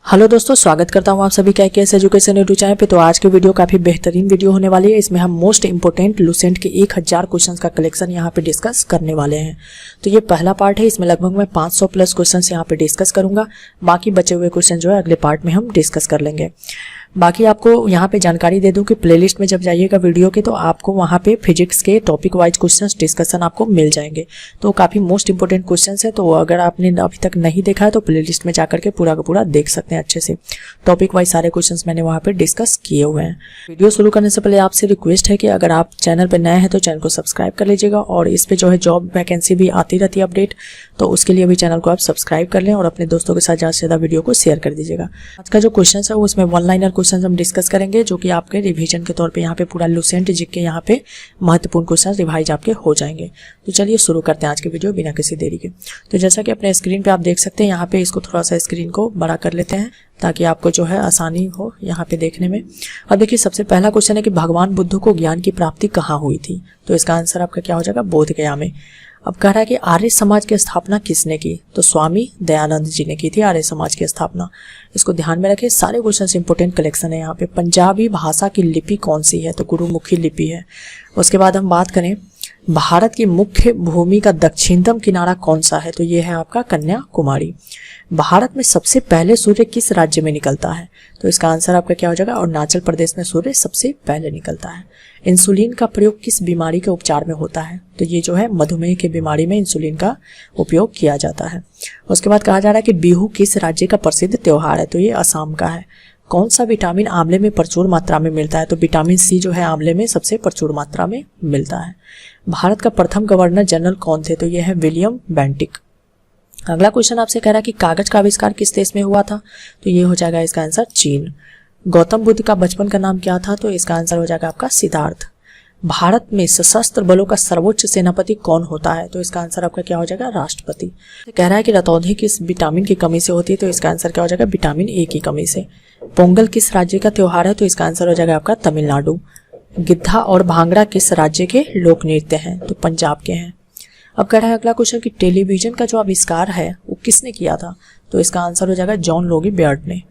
Hello दोस्तों, स्वागत करता हूं आप सभी का केएस एजुकेशन यूट्यूब चैनल पे। तो आज की वीडियो काफ़ी बेहतरीन वीडियो होने वाली है। इसमें हम मोस्ट इंपोर्टेंट लुसेंट के 1000 क्वेश्चंस का कलेक्शन यहां पे डिस्कस करने वाले हैं। तो ये पहला पार्ट है। इसमें लगभग मैं 500 प्लस क्वेश्चंस यहां पे डिस्कस करूंगा। बाकी बचे हुए क्वेश्चन जो है अगले पार्ट में हम डिस्कस कर लेंगे। बाकी आपको यहाँ पे जानकारी दे दूं कि प्लेलिस्ट में जब जाइएगा वीडियो के तो आपको वहाँ पे फिजिक्स के टॉपिक वाइज क्वेश्चंस डिस्कशन आपको मिल जाएंगे। तो काफ़ी मोस्ट इंपोर्टेंट क्वेश्चंस है। तो अगर आपने अभी तक नहीं देखा है तो प्लेलिस्ट में जाकर के पूरा का पूरा देख सकते हैं अच्छे से। टॉपिक वाइज सारे क्वेश्चंस मैंने वहाँ पे डिस्कस किए हुए हैं। वीडियो शुरू करने से पहले आपसे रिक्वेस्ट है कि अगर आप चैनल पर नए हैं तो चैनल को सब्सक्राइब कर लीजिएगा। और इस पे जो है जॉब वैकेंसी भी आती रहती है अपडेट, तो उसके लिए भी चैनल को आप सब्सक्राइब कर लें और अपने दोस्तों के साथ ज़्यादा से ज़्यादा वीडियो को शेयर कर दीजिएगा। आज का जो क्वेश्चन है वो उसमें वन लाइनर क्वेश्चन हम डिस्कस करेंगे, जो कि आपके रिवीजन के तौर पे यहाँ पे पूरा लुसेंट जीके यहाँ पे महत्वपूर्ण क्वेश्चन रिवाइज आपके हो जाएंगे। तो चलिए शुरू करते हैं आज के वीडियो बिना किसी देरी के। तो जैसा कि अपने स्क्रीन पे आप देख सकते हैं, यहाँ पे इसको थोड़ा सा स्क्रीन को बड़ा कर लेते हैं ताकि आपको जो है आसानी हो यहाँ पे देखने में। अब देखिए, सबसे पहला क्वेश्चन है कि भगवान बुद्ध को ज्ञान की प्राप्ति कहाँ हुई थी। तो इसका आंसर आपका क्या हो जाएगा, बोध गया में। अब कह रहा है कि आर्य समाज की स्थापना किसने की। तो स्वामी दयानंद जी ने की थी आर्य समाज की स्थापना। इसको ध्यान में रखें, सारे क्वेश्चन इंपोर्टेंट कलेक्शन है यहाँ पे। पंजाबी भाषा की लिपि कौन सी है। तो गुरुमुखी लिपि है। उसके बाद हम बात करें भारत की मुख्य भूमि का दक्षिणतम किनारा कौन सा है। तो ये है आपका कन्याकुमारी। भारत में सबसे पहले सूर्य किस राज्य में निकलता है। तो इसका आंसर आपका क्या हो जाएगा, अरुणाचल प्रदेश में सूर्य सबसे पहले निकलता है। इंसुलिन का प्रयोग किस बीमारी के उपचार में होता है। तो ये जो है मधुमेह की बीमारी में इंसुलिन का उपयोग किया जाता है। उसके बाद कहा जा रहा है कि बिहू किस राज्य का प्रसिद्ध त्योहार है। तो ये असम का है। कौन सा विटामिन आंवले में प्रचुर मात्रा में मिलता है। तो विटामिन सी जो है आंवले में सबसे प्रचुर मात्रा में मिलता है। भारत का प्रथम गवर्नर जनरल कौन थे। तो ये है विलियम बेंटिक। अगला क्वेश्चन आपसे कह रहा है कि कागज का आविष्कार किस देश में हुआ था। तो ये हो जाएगा इसका आंसर चीन। गौतम बुद्ध का बचपन का नाम क्या था। तो इसका आंसर हो जाएगा आपका सिद्धार्थ। भारत में सशस्त्र बलों का सर्वोच्च सेनापति कौन होता है। तो इसका आंसर आपका क्या हो जाएगा, राष्ट्रपति। कह रहा है कि रतौंधी किस विटामिन की कमी से होती है। तो इसका आंसर क्या हो जाएगा, विटामिन ए की कमी से। पोंगल किस राज्य का त्योहार है। तो इसका आंसर हो जाएगा आपका तमिलनाडु। गिद्धा और भांगड़ा किस राज्य के लोक नृत्य हैं। तो पंजाब के हैं। अब कह रहा है अगला क्वेश्चन कि टेलीविजन का जो आविष्कार है वो किसने किया था। तो इसका आंसर हो जाएगा जॉन लोगी बेयर्ड ने।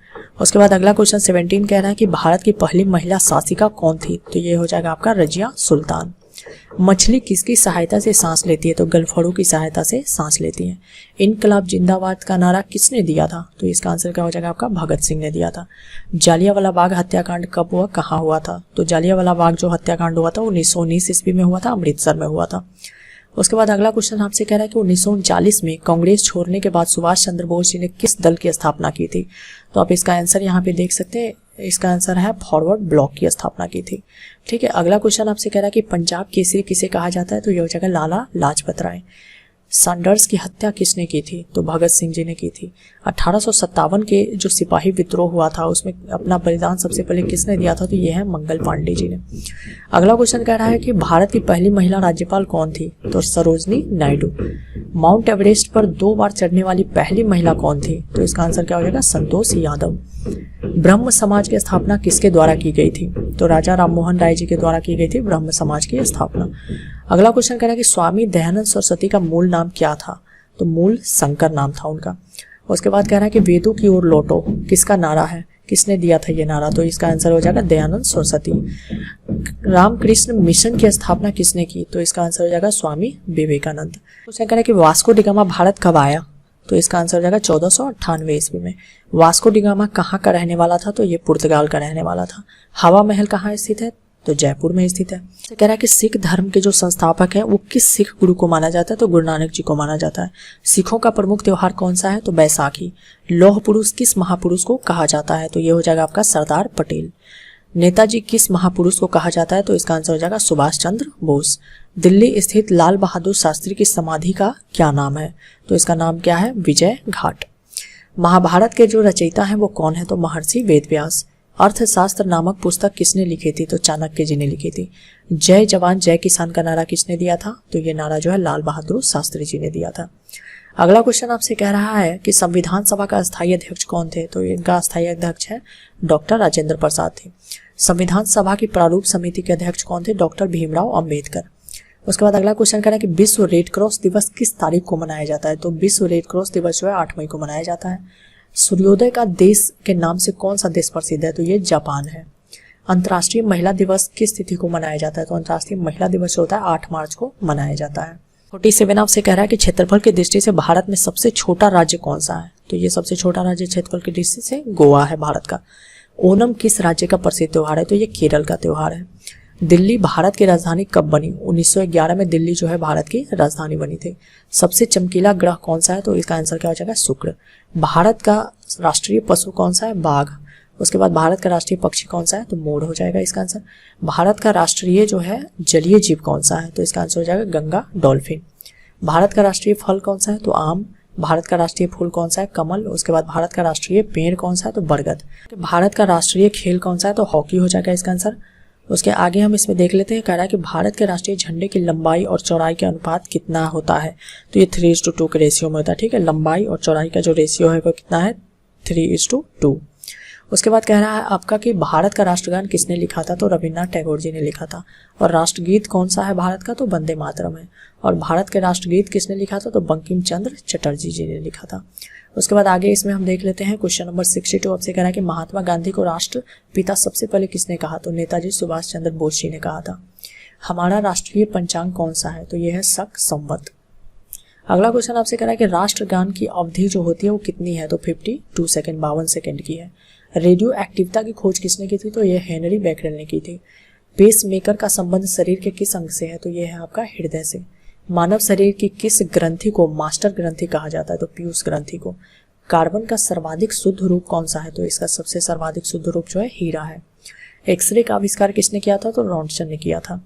उसके बाद अगला क्वेश्चन 17 कह रहा है कि भारत की पहली महिला शासिका कौन थी। तो ये हो जाएगा आपका रजिया सुल्तान। मछली किसकी सहायता से सांस लेती है। तो गलफड़ों की सहायता से सांस लेती है। इनकलाब जिंदाबाद का नारा किसने दिया था। तो इसका आंसर क्या हो जाएगा आपका, भगत सिंह ने दिया था। जालियांवाला बाग हत्याकांड कब हुआ, कहाँ हुआ था। तो जालियांवाला बाग जो हत्याकांड हुआ था 1919 ईस्वी में हुआ था, अमृतसर में हुआ था। उसके बाद अगला क्वेश्चन आपसे कह रहा है कि 1939 में कांग्रेस छोड़ने के बाद सुभाष चंद्र बोस जी ने किस दल की स्थापना की थी। तो आप इसका आंसर यहाँ पे देख सकते हैं। इसका आंसर है फॉरवर्ड ब्लॉक की स्थापना की थी। ठीक है। अगला क्वेश्चन आपसे कह रहा है कि पंजाब केसरी किसे कहा जाता है। तो ये हो जाएगा लाला लाजपत राय। सैंडर्स की हत्या किसने की थी। तो भगत सिंह जी ने की थी। 1857 के जो सिपाही विद्रोह हुआ था उसमें अपना बलिदान सबसे पहले किसने दिया था। तो ये है मंगल पांडे जी ने। अगला क्वेश्चन कह रहा है कि भारत की पहली महिला राज्यपाल कौन थी। तो सरोजनी नायडू। माउंट एवरेस्ट पर 2 बार चढ़ने वाली पहली महिला कौन थी। तो इसका आंसर क्या हो जाएगा, संतोष यादव। ब्रह्म समाज की स्थापना किसके द्वारा की गई थी। तो राजा राममोहन राय जी के द्वारा की गई थी ब्रह्म समाज की स्थापना। अगला क्वेश्चन कह रहा है कि स्वामी दयानंद सरस्वती का मूल नाम क्या था। तो मूल शंकर नाम था उनका। उसके बाद कह रहा है कि वेदों की ओर लौटो किसका नारा है, किसने दिया था ये नारा। तो इसका आंसर हो जाएगा दयानंद सरस्वती। रामकृष्ण मिशन की स्थापना किसने की। तो इसका आंसर हो जाएगा स्वामी विवेकानंद। क्वेश्चन कह रहा है कि वास्को डी गामा भारत कब आया। तो इसका आंसर हो जाएगा 1498 ईस्वी में। वास्को डी गामा कहाँ का रहने वाला था। तो ये पुर्तगाल का रहने वाला था। हवा महल कहाँ स्थित है। तो जयपुर में स्थित है। कह रहा है कि सिख धर्म के जो संस्थापक हैं वो किस सिख गुरु को माना जाता है। तो गुरु नानक जी को माना जाता है। सिखों का प्रमुख त्योहार कौन सा है। तो बैसाखी। लौह पुरुष किस महापुरुष को कहा जाता है। तो ये हो जाएगा आपका सरदार पटेल। नेताजी किस महापुरुष को कहा जाता है। तो इसका आंसर हो जाएगा सुभाष चंद्र बोस। दिल्ली स्थित लाल बहादुर शास्त्री की समाधि का क्या नाम है। तो इसका नाम क्या है, विजय घाट। महाभारत के जो रचयिता हैं वो कौन है। तो महर्षि वेदव्यास। अर्थशास्त्र नामक पुस्तक किसने लिखी थी। तो चाणक्य जी ने लिखी थी। जय जवान जय किसान का नारा किसने दिया था। तो ये नारा जो है लाल बहादुर शास्त्री जी ने दिया था। अगला क्वेश्चन आपसे कह रहा है कि संविधान सभा का अस्थायी अध्यक्ष कौन थे। तो इनका अस्थायी अध्यक्ष है डॉक्टर राजेंद्र प्रसाद थे। संविधान सभा की प्रारूप समिति के अध्यक्ष कौन थे। डॉक्टर भीमराव अंबेडकर। उसके बाद अगला क्वेश्चन करें कि विश्व रेड क्रॉस दिवस किस तारीख को मनाया जाता है। तो विश्व रेड क्रॉस दिवस जो है 8 मई को मनाया जाता है। सूर्योदय का देश के नाम से कौन सा देश प्रसिद्ध है? तो ये जापान है। अंतर्राष्ट्रीय महिला दिवस किस तिथि को मनाया जाता है? तो अंतर्राष्ट्रीय महिला दिवस होता है 8 मार्च को मनाया जाता है। 47 आपसे कह रहा है कि क्षेत्रफल की दृष्टि से भारत में सबसे छोटा राज्य कौन सा है? तो ये सबसे छोटा राज्य क्षेत्रफल की दृष्टि से गोवा है भारत का। ओणम किस राज्य का प्रसिद्ध त्योहार है? तो ये केरल का त्योहार है। दिल्ली भारत की राजधानी कब बनी? 1911 में दिल्ली जो है भारत की राजधानी बनी थी। सबसे चमकीला ग्रह कौन सा है? तो इसका आंसर क्या हो जाएगा? शुक्र। भारत का राष्ट्रीय पशु कौन सा है? बाघ। उसके बाद भारत का राष्ट्रीय पक्षी कौन सा है? तो मोर हो जाएगा इसका आंसर। भारत का राष्ट्रीय जो है जलीय जीव कौन सा है? तो इसका आंसर हो जाएगा गंगा डॉल्फिन। भारत का राष्ट्रीय फल कौन सा है? तो आम। भारत का राष्ट्रीय फूल कौन सा है? कमल। उसके बाद भारत का राष्ट्रीय पेड़ कौन सा है? तो बरगद। भारत का राष्ट्रीय खेल कौन सा है? तो हॉकी हो जाएगा इसका आंसर। उसके आगे हम इसमें देख लेते हैं, कह रहा है कि भारत के राष्ट्रीय झंडे की लंबाई और चौड़ाई के अनुपात कितना होता है? तो ये 3:2 के रेशियो में होता है। ठीक है, लंबाई और चौड़ाई का जो रेशियो है वो कितना है? 3:2। उसके बाद कह रहा है आपका कि भारत का राष्ट्रगान किसने लिखा था? तो रविन्द्रनाथ टैगोर जी ने लिखा था। और राष्ट्रगीत कौन सा है भारत का? तो वंदे मातरम है। और भारत के राष्ट्रगीत किसने लिखा था? तो बंकिम चंद्र चटर्जी जी ने लिखा था। उसके बाद आगे इसमें हम देख लेते हैं क्वेश्चन नंबर 62 आपसे कह रहा है कि महात्मा गांधी को राष्ट्र पिता सबसे पहले किसने कहा? तो नेताजी सुभाष चंद्र बोस जी ने कहा था। हमारा राष्ट्रीय पंचांग कौन सा है? तो यह है शक संवत। अगला क्वेश्चन आपसे कह रहा है कि राष्ट्रगान की अवधि जो होती है वो कितनी है? तो 52 सेकंड 52 सेकंड की है। रेडियो एक्टिविटी की खोज किसने की थी? तो यह हेनरी बैकरेल ने की थी। पेस मेकर का संबंध शरीर के किस अंग से है? तो यह है आपका हृदय से। मानव शरीर की किस ग्रंथि को मास्टर ग्रंथि कहा जाता है? तो पीयूष ग्रंथि को। कार्बन का सर्वाधिक शुद्ध रूप कौन सा है? तो इसका सबसे सर्वाधिक शुद्ध रूप जो है हीरा है। एक्सरे का आविष्कार किसने किया था? तो रॉन्टसन ने किया था।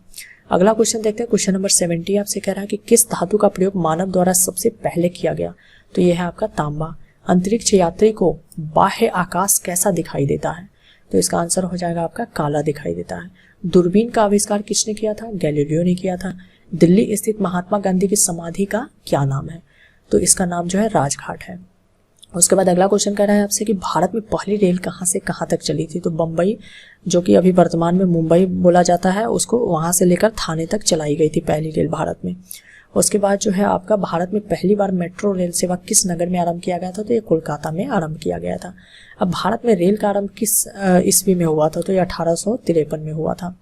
अगला क्वेश्चन देखते हैं क्वेश्चन नंबर 70 आपसे कह रहा है कि किस धातु का प्रयोग मानव द्वारा सबसे पहले किया गया? तो यह है आपका तांबा। अंतरिक्ष यात्री को बाह्य आकाश कैसा दिखाई देता है? तो इसका आंसर हो जाएगा आपका काला दिखाई देता है। दूरबीन का आविष्कार किसने किया था? गैलीलियो ने किया था। दिल्ली स्थित महात्मा गांधी की समाधि का क्या नाम है? तो इसका नाम जो है राजघाट है। उसके बाद अगला क्वेश्चन कह रहा है आपसे कि भारत में पहली रेल कहाँ से कहाँ तक चली थी? तो बम्बई, जो कि अभी वर्तमान में मुंबई बोला जाता है, उसको वहां से लेकर थाने तक चलाई गई थी पहली रेल भारत में। उसके बाद जो है आपका भारत में पहली बार मेट्रो रेल सेवा किस नगर में आरंभ किया गया था? तो ये कोलकाता में आरंभ किया गया था। अब भारत में रेल का आरंभ किस ईस्वी में हुआ था? तो ये 1853 में हुआ था।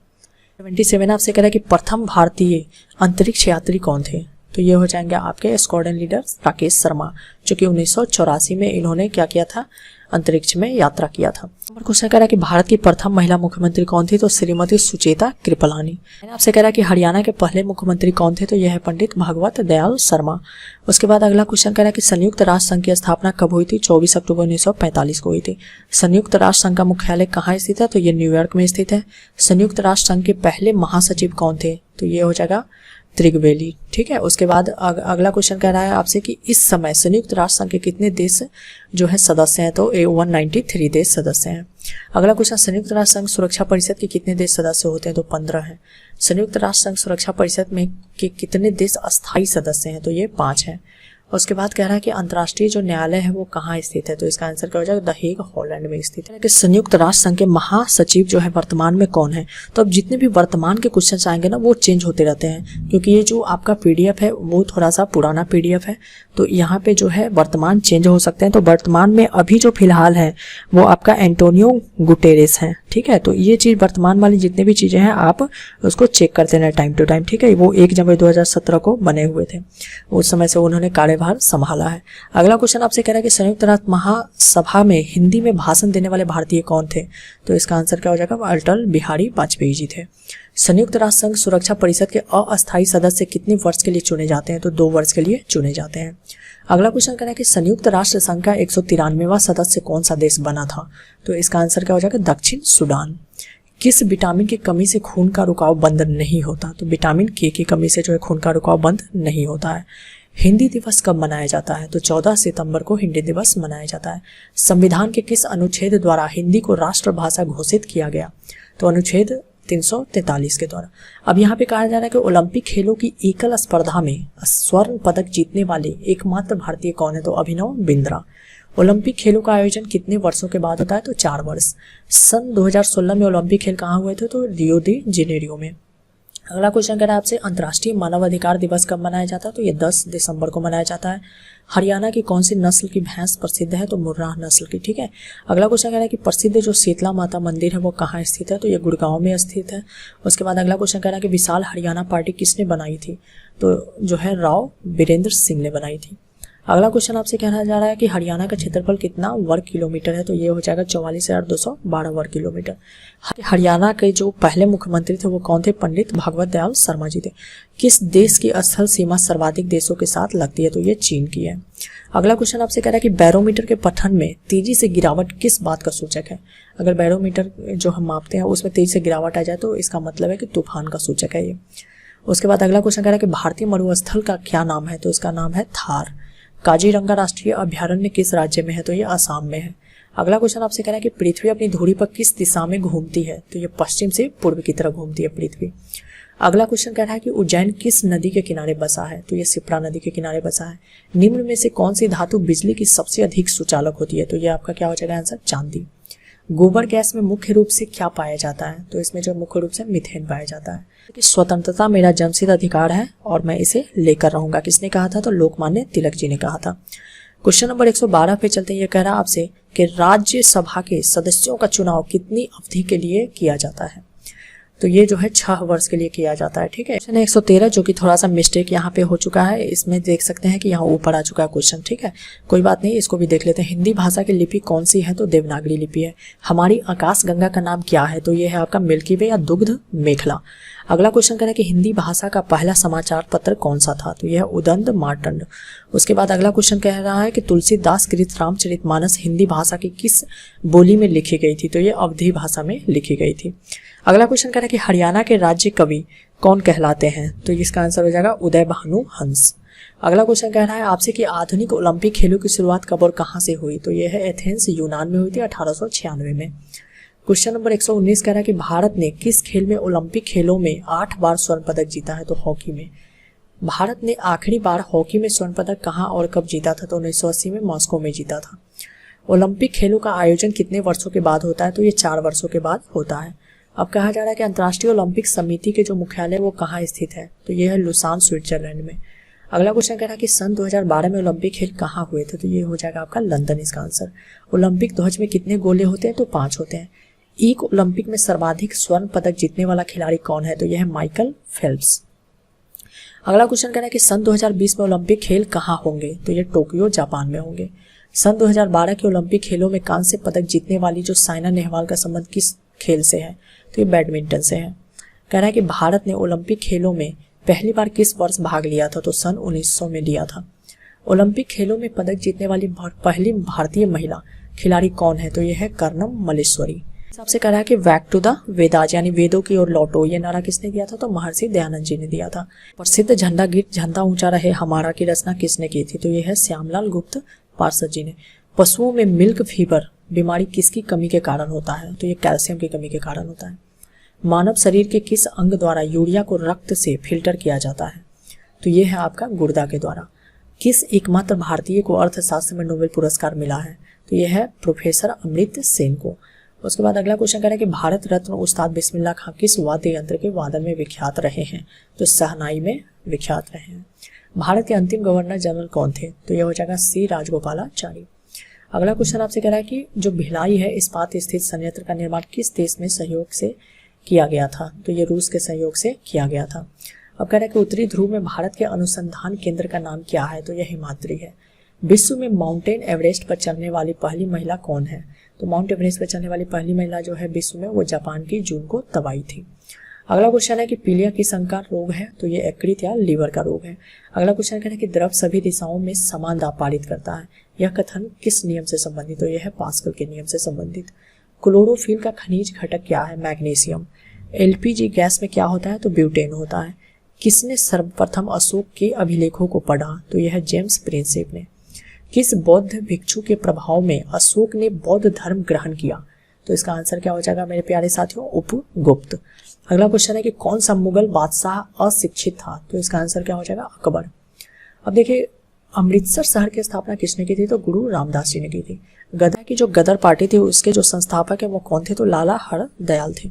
77 आपसे कह रहा है कि प्रथम भारतीय अंतरिक्ष यात्री कौन थे? तो ये हो जाएंगे आपके स्क्वाड्रन लीडर राकेश शर्मा, जो कि 1984 में इन्होंने क्या किया था? अंतरिक्ष में यात्रा किया था। क्वेश्चन कह रहा है कि भारत की प्रथम महिला मुख्यमंत्री कौन थी? तो श्रीमती सुचेता कृपलानी। आपसे कह रहा है कि हरियाणा के पहले मुख्यमंत्री कौन थे? तो यह है पंडित भगवत दयाल शर्मा। उसके बाद अगला क्वेश्चन कह रहा है कि संयुक्त राष्ट्र संघ की स्थापना कब हुई थी? 24 अक्टूबर 1945 को हुई थी। संयुक्त राष्ट्र संघ का मुख्यालय कहाँ स्थित है? तो ये न्यूयॉर्क में स्थित है। संयुक्त राष्ट्र संघ के पहले महासचिव कौन थे? तो ये हो जाएगा त्रिगवेली। ठीक है। उसके बाद अगला क्वेश्चन कह रहा है आपसे कि इस समय संयुक्त राष्ट्र संघ के कितने देश जो है सदस्य हैं? तो 193 देश सदस्य हैं। अगला क्वेश्चन, संयुक्त राष्ट्र संघ सुरक्षा परिषद के कितने देश सदस्य होते हैं? तो 15 हैं। संयुक्त राष्ट्र संघ सुरक्षा परिषद में के कितने देश अस्थायी सदस्य हैं? तो ये 5 हैं। उसके बाद कह रहा है कि अंतर्राष्ट्रीय जो न्यायालय है वो कहाँ स्थित है? तो इसका आंसर क्या हो जाएगा? द हेग, हॉलैंड में स्थित है। कि संयुक्त राष्ट्र संघ के महासचिव जो है वर्तमान में कौन है? तो अब जितने भी वर्तमान के क्वेश्चन आएंगे ना वो चेंज होते रहते हैं, क्योंकि ये जो आपका पीडीएफ है वो थोड़ा सा पुराना पीडीएफ है, तो यहाँ पे जो है वर्तमान चेंज हो सकते हैं। तो वर्तमान में अभी जो फिलहाल है वो आपका एंटोनियो गुटेरेस है। ठीक है, तो ये चीज वर्तमान वाली जितने भी चीजें हैं आप उसको चेक करते रहना टाइम टू टाइम। ठीक है, वो 1 जनवरी 2017 को बने हुए थे, उस समय से उन्होंने कार्यभार संभाला है। अगला क्वेश्चन आपसे कह रहा है कि संयुक्त राष्ट्र महासभा में हिंदी में भाषण देने वाले भारतीय कौन थे? तो इसका आंसर क्या हो जाएगा? अटल बिहारी वाजपेयी जी थे। संयुक्त राष्ट्र संघ सुरक्षा परिषद के अस्थायी सदस्य कितने वर्ष के लिए चुने जाते हैं? तो 2 वर्ष के लिए चुने जाते हैं। अगला क्वेश्चन कह रहा है कि संयुक्त राष्ट्र संघ का 193वां सदस्य कौन सा देश बना था? तो इसका आंसर क्या हो जाएगा? दक्षिण सूडान। किस विटामिन की कमी से खून का रुकाव बंद नहीं होता? तो विटामिन के की कमी से जो है खून का रुकाव बंद नहीं होता है। हिंदी दिवस कब मनाया जाता है? तो 14 सितंबर को हिंदी दिवस मनाया जाता है। संविधान के किस अनुच्छेद द्वारा हिंदी को राष्ट्रभाषा घोषित किया गया? तो अनुच्छेद 343 के द्वारा। अब यहाँ पे कहा जा रहा है कि ओलंपिक खेलों की एकल स्पर्धा में स्वर्ण पदक जीतने वाले एकमात्र भारतीय कौन है? तो अभिनव बिंद्रा। ओलंपिक खेलों का आयोजन कितने वर्षों के बाद होता है? तो 4 वर्ष। सन 2016 में ओलंपिक खेल कहाँ हुए थे? तो रियो दी जेनेरियो में। अगला क्वेश्चन कह रहा है आपसे अंतर्राष्ट्रीय मानवाधिकार दिवस कब मनाया जाता है, तो ये 10 दिसंबर को मनाया जाता है। हरियाणा की कौन सी नस्ल की भैंस प्रसिद्ध है, तो मुर्राह नस्ल की। ठीक है। अगला क्वेश्चन कह रहा है कि प्रसिद्ध जो शीतला माता मंदिर है वो कहाँ स्थित है, तो ये गुड़गांव में स्थित है। उसके बाद अगला क्वेश्चन कह रहा है कि विशाल हरियाणा पार्टी किसने बनाई थी, तो जो है राव बीरेंद्र सिंह ने बनाई थी। अगला क्वेश्चन आपसे कहना जा रहा है कि हरियाणा का क्षेत्रफल कितना वर्ग किलोमीटर है, तो ये हो जाएगा 44,212 वर्ग किलोमीटर। हरियाणा के जो पहले मुख्यमंत्री थे वो कौन थे, पंडित भगवत दयाल शर्मा जी थे। किस देश की स्थल सीमा सर्वाधिक देशों के साथ लगती है, तो ये चीन की है। अगला क्वेश्चन आपसे कह रहा है कि बैरोमीटर के पठन में तेजी से गिरावट किस बात का सूचक है। अगर बैरोमीटर जो हम मापते हैं उसमें तेजी से गिरावट आ जाए तो इसका मतलब है कि तूफान का सूचक है ये। उसके बाद अगला क्वेश्चन कह रहा है कि भारतीय मरुस्थल का क्या नाम है, तो इसका नाम है थार। काजीरंगा राष्ट्रीय अभ्यारण्य किस राज्य में है, तो ये आसाम में है। अगला क्वेश्चन आपसे कह रहा है कि पृथ्वी अपनी धुरी पर किस दिशा में घूमती है, तो ये पश्चिम से पूर्व की तरफ घूमती है पृथ्वी। अगला क्वेश्चन कह रहा है कि उज्जैन किस नदी के किनारे बसा है, तो ये शिप्रा नदी के किनारे बसा है। निम्न में से कौन सी धातु बिजली की सबसे अधिक सुचालक होती है, तो ये आपका क्या हो जाएगा आंसर, चांदी। गोबर गैस में मुख्य रूप से क्या पाया जाता है, तो इसमें जो मुख्य रूप से मीथेन पाया जाता है। कि स्वतंत्रता मेरा जन्मसिद्ध अधिकार है और मैं इसे लेकर रहूंगा, किसने कहा था, तो लोकमान्य तिलक जी ने कहा था। क्वेश्चन नंबर 112 पे चलते हैं। ये कह रहा है आपसे कि राज्यसभा के सदस्यों का चुनाव कितनी अवधि के लिए किया जाता है, तो ये जो है 6 वर्ष के लिए किया जाता है। ठीक है। क्वेश्चन 113 जो कि थोड़ा सा मिस्टेक यहाँ पे हो चुका है, इसमें देख सकते हैं कि यहाँ ऊपर आ चुका है क्वेश्चन। ठीक है, कोई बात नहीं, इसको भी देख लेते हैं। हिंदी भाषा की लिपि कौन सी है, तो देवनागरी लिपि है। हमारी आकाश गंगा का नाम क्या है, तो ये है आपका मिल्की वे या दुग्ध मेखला। अगला क्वेश्चन कह रहा है कि हिंदी भाषा का पहला समाचार पत्र कौन सा था, तो यह है उदंड मार्तंड। उसके बाद अगला क्वेश्चन कह रहा है कि तुलसीदास कृत रामचरितमानस हिंदी भाषा की किस बोली में लिखी गई थी, तो ये अवधी भाषा में लिखी गई थी। अगला क्वेश्चन कह रहा है कि हरियाणा के राज्य कवि कौन कहलाते हैं, तो इसका आंसर हो जाएगा उदय भानु हंस। अगला क्वेश्चन कह रहा है आपसे कि आधुनिक ओलंपिक खेलों की शुरुआत कब और कहां से हुई, तो यह है एथेंस यूनान में हुई थी 1896 में। क्वेश्चन नंबर 119 कह रहा है कि भारत ने किस खेल में ओलंपिक खेलों में 8 बार स्वर्ण पदक जीता है, तो हॉकी में। भारत ने आखिरी बार हॉकी में स्वर्ण पदक कहां और कब जीता था, तो 1980 में मॉस्को में जीता था। ओलंपिक खेलों का आयोजन कितने वर्षों के बाद होता है, तो ये 4 वर्षों के बाद होता है। अब कहा जा रहा है कि अंतर्राष्ट्रीय ओलंपिक समिति के जो मुख्यालय वो कहाँ स्थित है, तो ये है लुसान स्विट्जरलैंड में। अगला क्वेश्चन कह रहा है कि सन 2012 में ओलंपिक खेल कहाँ हुए थे, तो ये हो जाएगा आपका लंदन इसका आंसर। ओलंपिक ध्वज में कितने गोले होते हैं, तो 5 होते हैं। एक ओलंपिक में सर्वाधिक स्वर्ण पदक जीतने वाला खिलाड़ी कौन है, तो यह है माइकल फेल्प्स। अगला क्वेश्चन कह रहा है कि सन 2020 में ओलंपिक खेल कहाँ होंगे, तो ये टोक्यो जापान में होंगे। सन 2012 के ओलंपिक खेलों में कांस्य पदक जीतने वाली जो साइना नेहवाल का संबंध किस खेल से है, तो ये बैडमिंटन से है। कह रहा है कि भारत ने ओलंपिक खेलों में पहली बार किस वर्ष भाग लिया था, तो सन 1900 में लिया था। ओलंपिक खेलों में पदक जीतने वाली पहली भारतीय महिला खिलाड़ी कौन है, तो यह है कर्णम मल्लेश्वरी। सबसे कह रहा है कि बैक टू द वेदास यानी वेदों की ओर लौटो, ये नारा किसने दिया था, तो महर्षि दयानंद जी ने दिया था। प्रसिद्ध झंडा गीत झंडा ऊंचा रहे हमारा की रचना किसने की थी, तो यह है श्यामलाल गुप्त पार्षद जी ने। पशुओं में मिल्क फीवर बीमारी किसकी कमी के कारण होता है, तो ये कैल्शियम की कमी के कारण होता है। मानव शरीर के किस अंग द्वारा यूरिया को रक्त से फिल्टर किया जाता है, तो ये है आपका गुर्दा के द्वारा। किस एकमात्र भारतीय को अर्थशास्त्र में नोबेल पुरस्कार मिला है, तो यह है प्रोफेसर अमृत सेन को। उसके बाद अगला क्वेश्चन कह रहा है कि भारत रत्न उस्ताद बिस्मिल्लाह खां किस वाद्य यंत्र के वादन में विख्यात रहे हैं, तो शहनाई में विख्यात रहे हैं। भारत के अंतिम गवर्नर जनरल कौन थे, तो यह हो जाएगा सी राजगोपालाचारी। अगला क्वेश्चन आपसे कह रहा है कि जो भिलाई है इस्पात स्थित संयंत्र का निर्माण किस देश में सहयोग से किया गया था, तो ये रूस के सहयोग से किया गया था। अब कह रहा है कि उत्तरी ध्रुव में भारत के अनुसंधान केंद्र का नाम क्या है, तो यह हिमाद्री है। विश्व में माउंटेन एवरेस्ट पर चलने वाली पहली महिला कौन है, तो माउंट एवरेस्ट पर चलने वाली पहली महिला जो है विश्व में वो जापान की जून को तबाई थी। अगला क्वेश्चन है कि पीलिया किस अंग का रोग है, तो ये यकृत या लीवर का रोग है। अगला क्वेश्चन कह रहा है कि द्रव सभी दिशाओं में समान दाब पारित करता है, यह कथन किस नियम से संबंधित, तो यह है पास्कल के नियम से संबंधित। क्लोरोफिल का खनिज घटक क्या है, मैग्नीशियम। एलपीजी गैस में क्या होता है, तो ब्यूटेन होता है। किसने सर्वप्रथम अशोक के अभिलेखों को पढ़ा, तो यह है जेम्स प्रिंसेप ने। किस बौद्ध भिक्षु के प्रभाव में अशोक ने बौद्ध धर्म ग्रहण किया, तो इसका आंसर क्या हो जाएगा मेरे प्यारे साथियों, उपगुप्त। अगला क्वेश्चन है कि कौन सा मुगल बादशाह अशिक्षित था, तो इसका आंसर क्या हो जाएगा, अकबर। अब देखिए अमृतसर शहर की स्थापना किसने की थी, तो गुरु रामदास जी ने की थी। गदर की जो गदर पार्टी थी उसके जो संस्थापक है वो कौन थे, तो लाला हरदयाल थे।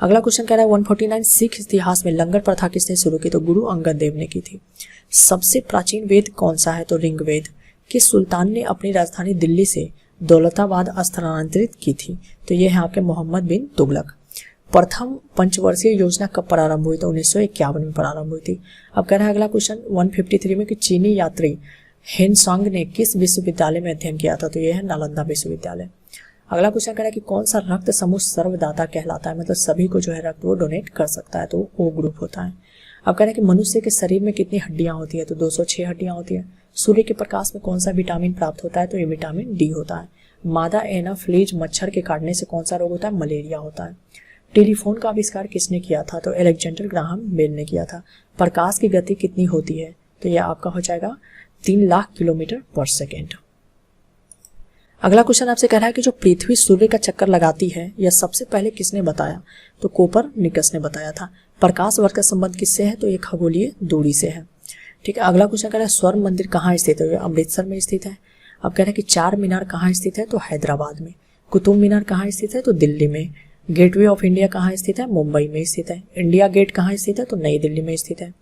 अगला क्वेश्चन कह रहा है 149 सिख इतिहास में लंगर प्रथा किसने शुरू की, तो गुरु अंगद देव ने की थी। सबसे प्राचीन वेद कौन सा है, तो ऋग्वेद। किस सुल्तान ने अपनी राजधानी दिल्ली से दौलताबाद स्थानांतरित की थी, तो यह है आपके मोहम्मद बिन तुगलक। प्रथम पंचवर्षीय योजना कब प्रारंभ हुई, तो 1951 में प्रारंभ हुई थी। अब कह रहा है अगला क्वेश्चन 153 में कि चीनी यात्री हेनसांग ने किस विश्वविद्यालय में अध्ययन किया था, तो यह है नालंदा विश्वविद्यालय। अगला क्वेश्चन कह रहा है कि कौन सा रक्त समूह सर्वदाता कहलाता है, मतलब सभी को जो है रक्त वो डोनेट कर सकता है, तो ओ ग्रुप होता है। अब कह रहे हैं कि मनुष्य के शरीर में कितनी हड्डियां होती है, तो 206 हड्डियां होती है। सूर्य के प्रकाश में कौन सा विटामिन प्राप्त होता है, तो ये विटामिन डी होता है। मादा एनाफ्लीज मच्छर के काटने से कौन सा रोग होता है, मलेरिया होता है। टेलीफोन का आविष्कार किसने किया था, तो अलेक्जेंडर ग्राहम बेल ने किया था। प्रकाश की गति कितनी होती है, तो यह आपका हो जाएगा 3 लाख किलोमीटर पर सेकेंड। अगला क्वेश्चन आपसे कह रहा है कि जो पृथ्वी सूर्य का चक्कर लगाती है यह सबसे पहले किसने बताया, तो कोपरनिकस ने बताया था। प्रकाश वर्ग का संबंध किससे है, तो ये खगोलीय दूरी से है। ठीक है, अगला क्वेश्चन कह रहा है स्वर्ण मंदिर कहाँ स्थित है, अमृतसर में स्थित है। अब कह रहा है कि चार मीनार कहाँ स्थित है, तो हैदराबाद में। कुतुब मीनार कहाँ स्थित है, तो दिल्ली में। गेटवे ऑफ इंडिया कहाँ स्थित है, मुंबई में स्थित है। इंडिया गेट कहाँ स्थित है, तो नई दिल्ली में स्थित है।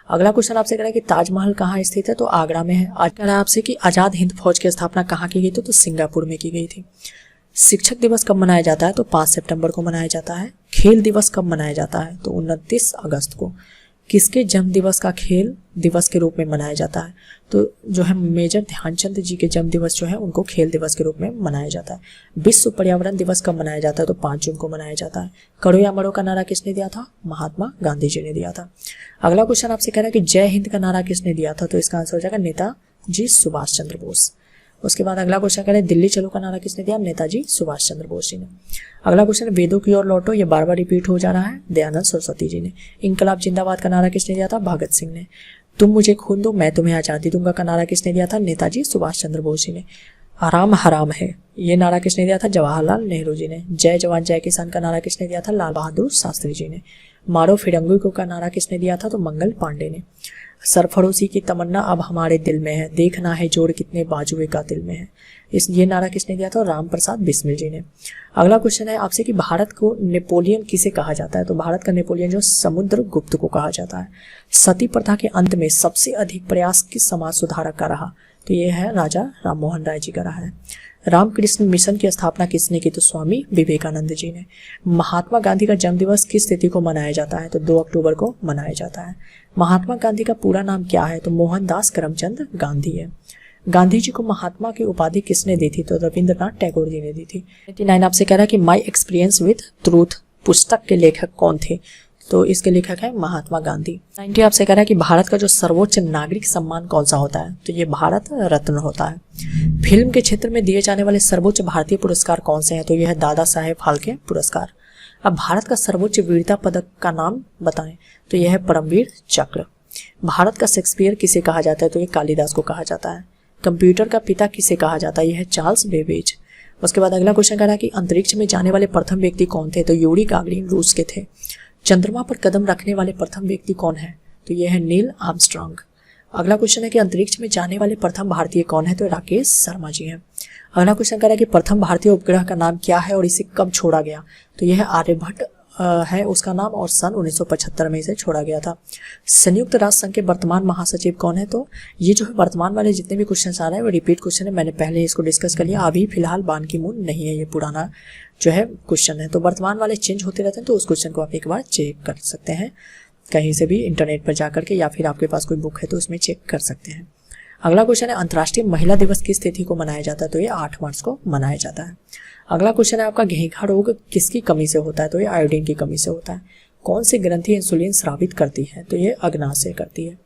अगला क्वेश्चन आपसे कह रहा है कि ताजमहल कहाँ स्थित है, तो आगरा में है। आज कह रहा है आपसे कि आजाद हिंद फौज की स्थापना कहाँ की गई थी, तो सिंगापुर में की गई थी। शिक्षक दिवस कब मनाया जाता है, तो 5 सितंबर को मनाया जाता है। खेल दिवस कब मनाया जाता है, तो 29 अगस्त को। किसके जन्म दिवस का खेल दिवस के रूप में मनाया जाता है, तो जो है मेजर ध्यानचंद जी के जन्म दिवस जो है उनको खेल दिवस के रूप में मनाया जाता है। विश्व पर्यावरण दिवस कब मनाया जाता है, तो 5 जून को मनाया जाता है। करो या मरो का नारा किसने दिया था, महात्मा गांधी जी ने दिया था। अगला क्वेश्चन आपसे कह रहा है कि जय हिंद का नारा किसने दिया था, तो इसका आंसर हो जाएगा नेताजी सुभाष चंद्र बोस। उसके बाद अगला क्वेश्चन कह रहे हैं दिल्ली चलो का नारा किसने दिया, नेताजी सुभाष चंद्र बोस जी ने। अगला क्वेश्चन वेदों की ओर लौटो, ये बार बार रिपीट हो जा रहा है, दयानंद सरस्वती जी ने। इंकलाब जिंदाबाद का नारा किसने दिया था, भगत सिंह ने। तुम मुझे खून दो मैं तुम्हें आजादी दूंगा का नारा किसने दिया था, नेताजी सुभाष चंद्र बोस जी ने। आराम हराम है ये नारा किसने दिया था, जवाहरलाल नेहरू जी ने। जय जवान जय किसान का नारा किसने दिया था, लाल बहादुर शास्त्री जी ने। मारो फिरंगी को का नारा किसने दिया था, तो मंगल पांडे ने। सरफरोशी की तमन्ना अब हमारे दिल में है, देखना है जोर कितने बाजुए का दिल में है, ये नारा किसने दिया था, राम प्रसाद बिस्मिल जी ने। अगला क्वेश्चन है आपसे कि भारत को नेपोलियन किसे कहा जाता है, तो भारत का नेपोलियन जो समुद्रगुप्त को कहा जाता है। सती प्रथा के अंत में सबसे अधिक प्रयास किस समाज सुधारक का रहा, तो ये है राजा राममोहन राय जी का रहा है। रामकृष्ण मिशन की स्थापना किसने की, तो स्वामी विवेकानंद जी ने। महात्मा गांधी का जन्म दिवस किस तिथि को मनाया जाता है, तो 2 अक्टूबर को मनाया जाता है। महात्मा गांधी का पूरा नाम क्या है, तो मोहनदास करमचंद गांधी है। गांधी जी को महात्मा की उपाधि किसने दी थी, तो रविंद्रनाथ टैगोर जी ने दी थी। 89 आपसे कह रहा है कि माई एक्सपीरियंस विद ट्रूथ पुस्तक के लेखक कौन थे, तो इसके लेखक है महात्मा गांधी। 90 आपसे कह रहा है कि भारत का जो सर्वोच्च नागरिक सम्मान कौन सा होता है, तो ये भारत रत्न होता है। फिल्म के क्षेत्र में दिए जाने वाले सर्वोच्च भारतीय पुरस्कार कौन से हैं, तो यह है दादा साहेब फाल्के पुरस्कार। अब भारत का सर्वोच्च वीरता पदक का नाम बताएं, तो यह है परमवीर चक्र। भारत का शेक्सपियर किसे कहा जाता है, तो ये कालिदास को कहा जाता है। कंप्यूटर का पिता किसे कहा जाता है, यह है चार्ल्स बेबेज। उसके बाद अगला क्वेश्चन कह रहा है कि अंतरिक्ष में जाने वाले प्रथम व्यक्ति कौन थे, तो यूरी गागरिन रूस के थे। चंद्रमा पर कदम रखने वाले प्रथम व्यक्ति कौन है, तो यह है नील आर्मस्ट्रांग। अगला क्वेश्चन है कि अंतरिक्ष में जाने वाले प्रथम भारतीय कौन है, तो राकेश शर्मा जी हैं। अगला क्वेश्चन कह रहा है कि प्रथम भारतीय उपग्रह का नाम क्या है और इसे कब छोड़ा गया, तो यह है आर्यभट्ट है उसका नाम, और सन 1975 में इसे छोड़ा गया था। संयुक्त राष्ट्र संघ के वर्तमान महासचिव कौन है, तो ये जो है वर्तमान वाले जितने भी क्वेश्चन आ रहे हैं वो रिपीट क्वेश्चन है, मैंने पहले इसको डिस्कस कर लिया। अभी फिलहाल बान की मून नहीं है, ये पुराना जो है क्वेश्चन है, तो वर्तमान वाले चेंज होते रहते हैं, तो उस क्वेश्चन को आप एक बार चेक कर सकते हैं कहीं से भी इंटरनेट पर जाकर के, या फिर आपके पास कोई बुक है तो उसमें चेक कर सकते हैं। अगला क्वेश्चन है अंतर्राष्ट्रीय महिला दिवस किस तिथि को मनाया जाता है, तो ये 8 मार्च को मनाया जाता है। अगला क्वेश्चन है आपका घेंघा रोग किसकी कमी से होता है, तो ये आयोडीन की कमी से होता है। कौन सी ग्रंथि इंसुलिन स्रावित करती है, तो ये अग्नाशय करती है।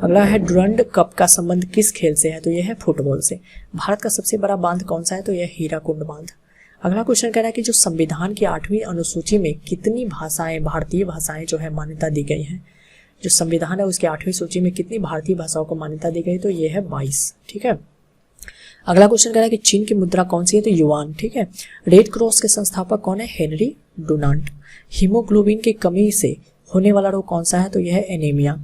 अगला है डुरंड कप का संबंध किस खेल से है, तो यह है फुटबॉल से। भारत का सबसे बड़ा बांध कौन सा है, तो यह हीराकुंड बांध। अगला क्वेश्चन कह रहा है कि जो संविधान की 8वीं अनुसूची में कितनी भाषाएं, भारतीय भाषाएं जो है मान्यता दी गई हैं, जो संविधान है उसके 8वीं सूची में कितनी भारतीय भाषाओं को मान्यता दी गई, तो ये है 22। ठीक है। अगला क्वेश्चन कह रहा है कि चीन की मुद्रा कौन सी है, तो युआन। ठीक है। रेड क्रॉस के संस्थापक कौन है, हेनरी डुनांट। हीमोग्लोबिन की कमी से होने वाला रोग कौन सा है, तो यह है एनीमिया।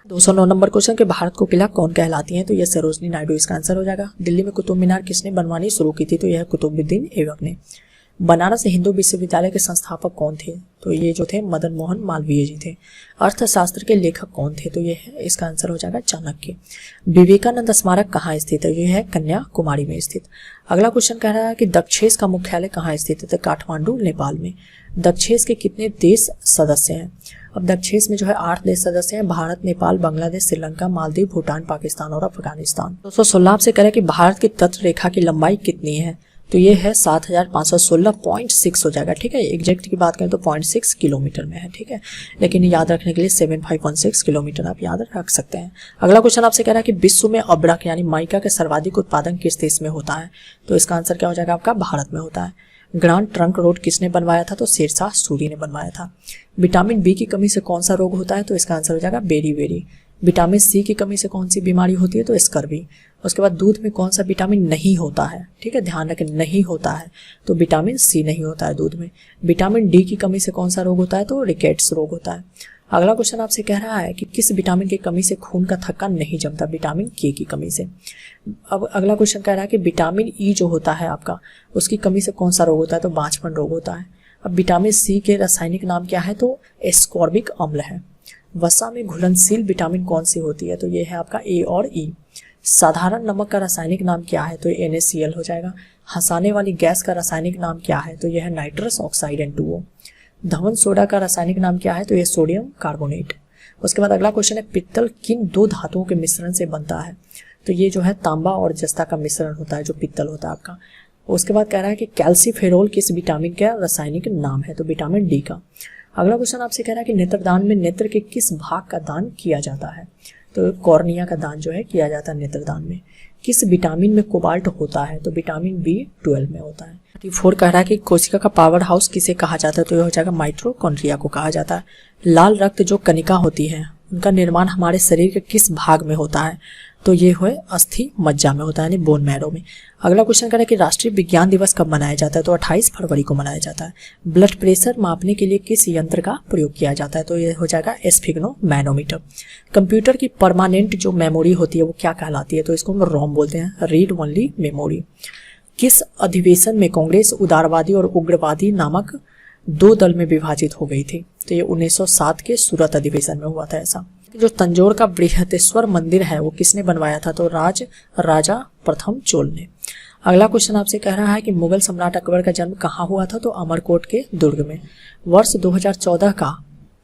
209 नंबर क्वेश्चन के भारत को किला कौन कहलाती है, तो यह सरोजनी नायडू इसका आंसर हो जाएगा। दिल्ली में कुतुब मीनार किसने बनवानी शुरू की थी, तो यह कुतुबुद्दीन ऐबक ने। बनारस हिंदू विश्वविद्यालय के संस्थापक कौन थे, तो ये जो थे मदन मोहन मालवीय जी थे। अर्थशास्त्र के लेखक कौन थे, तो ये है इसका आंसर हो जाएगा चाणक्य। विवेकानंद स्मारक कहाँ स्थित है, ये है कन्याकुमारी में स्थित। अगला क्वेश्चन कह रहा है कि दक्षेस का मुख्यालय कहाँ स्थित है, तो काठमांडू नेपाल में। दक्षेस के कितने देश सदस्य हैं, अब दक्षेस में जो है 8 देश सदस्य हैं, भारत, नेपाल, बांग्लादेश, श्रीलंका, मालदीव, भूटान, पाकिस्तान और अफगानिस्तान। 216 आपसे कह रहे कि भारत की तट रेखा की लंबाई कितनी है, तो ये है 7516.6 हो जाएगा। ठीक है, एग्जैक्ट की बात करें तो 0.6 किलोमीटर में है। ठीक है, लेकिन याद रखने के लिए 7516 किलोमीटर आप याद रख सकते हैं। अगला क्वेश्चन आपसे कह रहा है कि विश्व में अब्रक यानी माइका के सर्वाधिक उत्पादन किस देश में होता है, तो इसका आंसर क्या हो जाएगा आपका भारत में होता है। ग्रांड ट्रंक रोड किसने बनवाया था, तो शेरशाह सूरी ने बनवाया था। विटामिन बी की कमी से कौन सा रोग होता है, तो इसका आंसर हो जाएगा बेरी। विटामिन सी की कमी से कौन सी बीमारी होती है, तो स्कर्वी। उसके बाद दूध में कौन सा विटामिन नहीं होता है, ठीक है ध्यान रखें नहीं होता है, तो विटामिन सी नहीं होता है दूध में। विटामिन डी की कमी से कौन सा रोग होता है, तो रिकेट्स रोग होता है। अगला क्वेश्चन आपसे कह रहा है कि किस विटामिन की कमी से खून का थक्का नहीं जमता, विटामिन के की कमी से। अब अगला क्वेश्चन कह रहा है कि विटामिन ई जो होता है आपका उसकी कमी से कौन सा रोग होता है, तो बांझपन रोग होता है। अब विटामिन सी के रासायनिक नाम क्या है, तो एस्कॉर्बिक अम्ल है। वसा में घुलनशील विटामिन कौन सी होती है, तो ये है आपका ए और ई। साधारण नमक का रासायनिक नाम क्या है, तो NaCl हो जाएगा। हंसाने वाली गैस का रासायनिक नाम क्या है, तो यह है nitrous oxide N2O। Dhawan soda का रासायनिक नाम क्या है, तो यह सोडियम कार्बोनेट। उसके बाद अगला क्वेश्चन है पित्तल किन 2 धातुओं के मिश्रण से बनता है, तो ये जो है तांबा और जस्ता का मिश्रण होता है जो पित्तल होता है आपका। उसके बाद कह रहा है कि कैल्सीफेरोल किस विटामिन का रासायनिक नाम है, तो विटामिन डी का। अगला क्वेश्चन आपसे कह रहा है कि नेत्रदान में नेत्र के किस भाग का दान किया जाता है, तो कॉर्निया का दान जो है किया जाता है नेत्रदान में। किस विटामिन में कोबाल्ट होता है, तो विटामिन B12 में होता है। 34 कह रहा है कि कोशिका का पावर हाउस किसे कहा जाता है, तो यह हो जाएगा माइटोकॉन्ड्रिया को कहा जाता है। लाल रक्त जो कणिका होती है उनका निर्माण हमारे शरीर के किस भाग में होता है, तो ये है अस्थि मज्जा में होता है, यानी बोन मैरो में। अगला क्वेश्चन कह रहा है कि राष्ट्रीय विज्ञान दिवस कब मनाया जाता है, तो 28 फरवरी को मनाया जाता है। ब्लड प्रेशर मापने के लिए किस यंत्र का प्रयोग किया जाता है, तो ये हो जाएगा स्फिग्नोमैनोमीटर। कंप्यूटर की परमानेंट जो मेमोरी होती है वो क्या कहलाती है, तो इसको हम रोम बोलते हैं, रीड ओनली मेमोरी। किस अधिवेशन में कांग्रेस उदारवादी और उग्रवादी नामक 2 दल में विभाजित हो गई थी, तो ये 1907 के सूरत अधिवेशन में हुआ था ऐसा। जो तंजौर का बृहदेश्वर मंदिर है वो किसने बनवाया था, तो राजा प्रथम चोल ने। अगला क्वेश्चन आपसे कह रहा है कि मुगल सम्राट अकबर का जन्म कहाँ हुआ था, तो अमरकोट के दुर्ग में। वर्ष 2014 का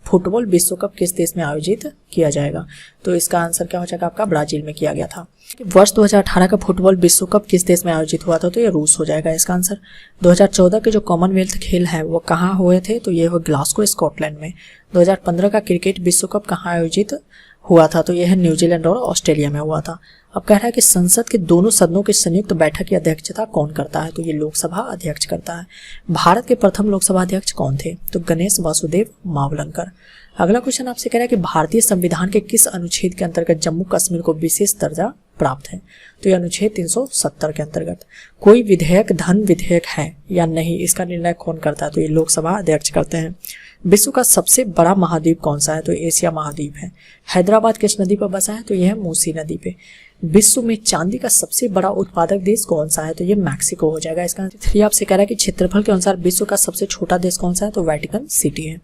फुटबॉल विश्व कप किस देश में आयोजित किया जाएगा, तो इसका आंसर क्या हो जाएगा आपका ब्राजील में किया गया था। वर्ष 2018 का फुटबॉल विश्व कप किस देश में आयोजित हुआ था, तो ये रूस हो जाएगा इसका आंसर। 2014 के जो कॉमनवेल्थ खेल है वो कहाँ हुए थे, तो ये हो ग्लासगो स्कॉटलैंड में। 2015 का क्रिकेट विश्व कप कहाँ आयोजित हुआ था, तो यह है न्यूजीलैंड और ऑस्ट्रेलिया में हुआ था। अब कह रहा है कि संसद के दोनों सदनों की संयुक्त बैठक की अध्यक्षता कौन करता है, तो ये लोकसभा अध्यक्ष करता है। भारत के प्रथम लोकसभा अध्यक्ष कौन थे, तो गणेश वासुदेव मावलंकर। अगला क्वेश्चन आपसे कह रहा है कि भारतीय संविधान के किस अनुच्छेद के अंतर्गत जम्मू कश्मीर को विशेष दर्जा प्राप्त है, तो यह अनुच्छेद 370 के अंतर्गत। कोई विधेयक धन विधेयक है या नहीं, इसका निर्णय कौन करता है, तो ये लोकसभा अध्यक्ष करते हैं। विश्व का सबसे बड़ा महाद्वीप कौन सा है, तो एशिया महाद्वीप है। हैदराबाद किस नदी पर बसा है, तो यह है मूसी नदी पे। विश्व में चांदी का सबसे बड़ा उत्पादक देश कौन सा है, तो ये मैक्सिको हो जाएगा इसका। 3 आपसे कह रहा है कि क्षेत्रफल के अनुसार विश्व का सबसे छोटा देश कौन सा है, तो वेटिकन सिटी है।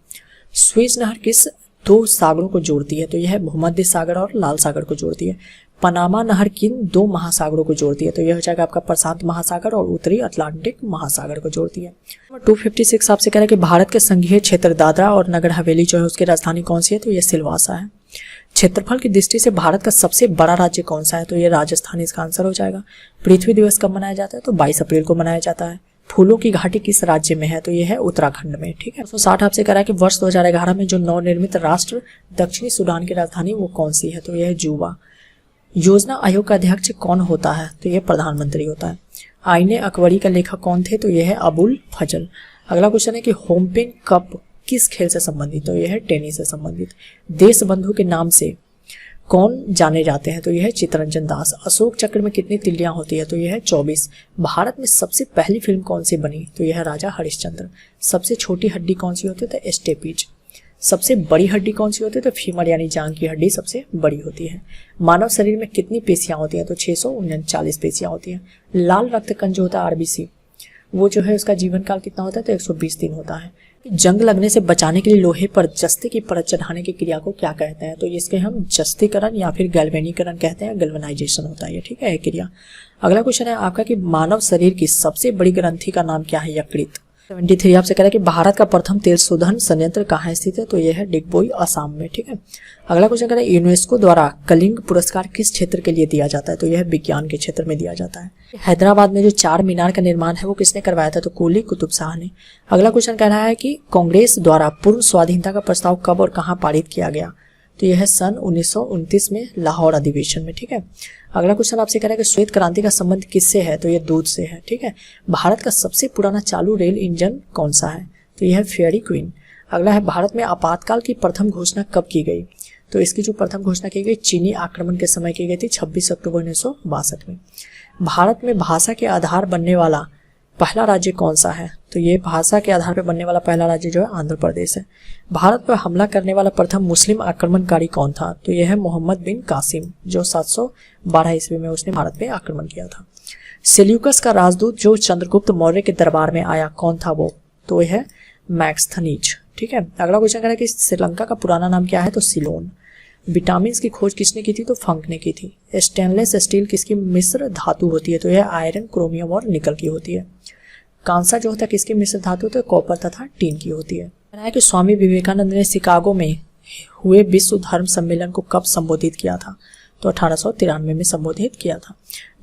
स्वेज नहर किस 2 सागरों को जोड़ती है, तो यह भूमध्य सागर और लाल सागर को जोड़ती है। पनामा नहर किन 2 महासागरों को जोड़ती है, तो यह हो जाएगा आपका प्रशांत महासागर और उत्तरी अटलांटिक महासागर को जोड़ती है। 256 आपसे कह रहा है कि भारत के संघीय क्षेत्र दादरा और नगर हवेली जो है उसकी राजधानी कौन सी है, तो यह सिलवासा है। क्षेत्रफल की दृष्टि से भारत का सबसे बड़ा राज्य कौन सा है, तो यह राजस्थान इसका आंसर हो जाएगा। पृथ्वी दिवस कब मनाया जाता है, तो 22 अप्रैल को मनाया जाता है। फूलों की घाटी किस राज्य में है, तो यह है उत्तराखंड में। ठीक है। 60 आपसे कह रहा है कि वर्ष 2011 में जो नवनिर्मित राष्ट्र दक्षिणी सूडान की राजधानी वो कौन सी है, तो यह है जुबा। योजना आयोग का अध्यक्ष कौन होता है, तो यह प्रधानमंत्री होता है। आईने अकबरी का लेखक कौन थे, तो यह है अबुल फजल। अगला क्वेश्चन है कि होमपेन कप किस खेल से संबंधित, तो यह है टेनिस से संबंधित। देश बंधु के नाम से कौन जाने जाते हैं, तो यह है चित्तरंजन दास। अशोक चक्र में कितनी तिल्लियां होती है, तो यह है 24। भारत में सबसे पहली फिल्म कौन सी बनी, तो यह है राजा हरिश्चंद्र। सबसे छोटी हड्डी कौन सी होती है, तो स्टेपीज। सबसे बड़ी हड्डी कौन सी होती है? तो फीमर यानी जांघ की हड्डी सबसे बड़ी होती है। मानव शरीर में कितनी पेशियां होती हैं? तो 639 पेशियां होती हैं। लाल रक्त कण जो होता है आरबीसी, वो जो है उसका जीवन काल कितना होता है? तो 120 दिन होता है। जंग लगने से बचाने के लिए लोहे पर जस्ते की परत चढ़ाने की क्रिया को क्या कहते हैं? तो इसके हम जस्तीकरण या फिर गैल्वेनीकरण कहते हैं। गैल्वेनाइजेशन होता है ये, ठीक है, ये क्रिया। अगला क्वेश्चन है आपका कि मानव शरीर की सबसे बड़ी ग्रंथि का नाम क्या है? यकृत। 73 आपसे कह रहा है कि भारत का प्रथम तेल शोधन संयंत्र कहाँ स्थित है? तो यह है डिगबोई, असम में, ठीक है। अगला क्वेश्चन कह रहा है यूनेस्को द्वारा कलिंग पुरस्कार किस क्षेत्र के लिए दिया जाता है? तो यह विज्ञान के क्षेत्र में दिया जाता है। हैदराबाद में जो चार मीनार का निर्माण है वो किसने करवाया था? तो कुली कुतुब शाह ने। अगला क्वेश्चन कह रहा है कि कांग्रेस द्वारा पूर्ण स्वाधीनता का प्रस्ताव कब और कहाँ पारित किया गया? तो यह है सन 1929 में लाहौर अधिवेशन में, ठीक है। अगला क्वेश्चन आपसे कह रहा है कि श्वेत क्रांति का संबंध किससे है? तो यह दूध से है, ठीक है। भारत का सबसे पुराना चालू रेल इंजन कौन सा है? तो यह है फेयरी क्वीन। अगला है भारत में आपातकाल की प्रथम घोषणा कब की गई? तो इसकी जो प्रथम घोषणा की गई चीनी आक्रमण के समय की गई थी 26 अक्टूबर 1962 में। भारत में भाषा के आधार बनने वाला पहला राज्य कौन सा है? तो ये भाषा के आधार पर बनने वाला पहला राज्य जो है आंध्र प्रदेश है। भारत पर हमला करने वाला प्रथम मुस्लिम आक्रमणकारी कौन था? तो यह है मोहम्मद बिन कासिम, जो 712 ईस्वी में उसने भारत पे आक्रमण किया था। सेल्यूकस का राजदूत जो चंद्रगुप्त मौर्य के दरबार में आया कौन था वो? तो यह है मैक्सथनीज, ठीक है। अगला क्वेश्चन कह रहा है कि श्रीलंका का पुराना नाम क्या है? तो सिलोन। विटामिन की खोज किसने की थी? तो फंक ने की थी। स्टेनलेस स्टील किसकी मिश्र धातु होती है? तो यह आयरन, क्रोमियम और निकल की होती है। कांसा जो होता है किसकी मिश्र धातु? तो कॉपर तथा टीन की होती है। कहना है कि स्वामी विवेकानंद ने शिकागो में हुए विश्व धर्म सम्मेलन को कब संबोधित किया था? तो 1893 में संबोधित किया था।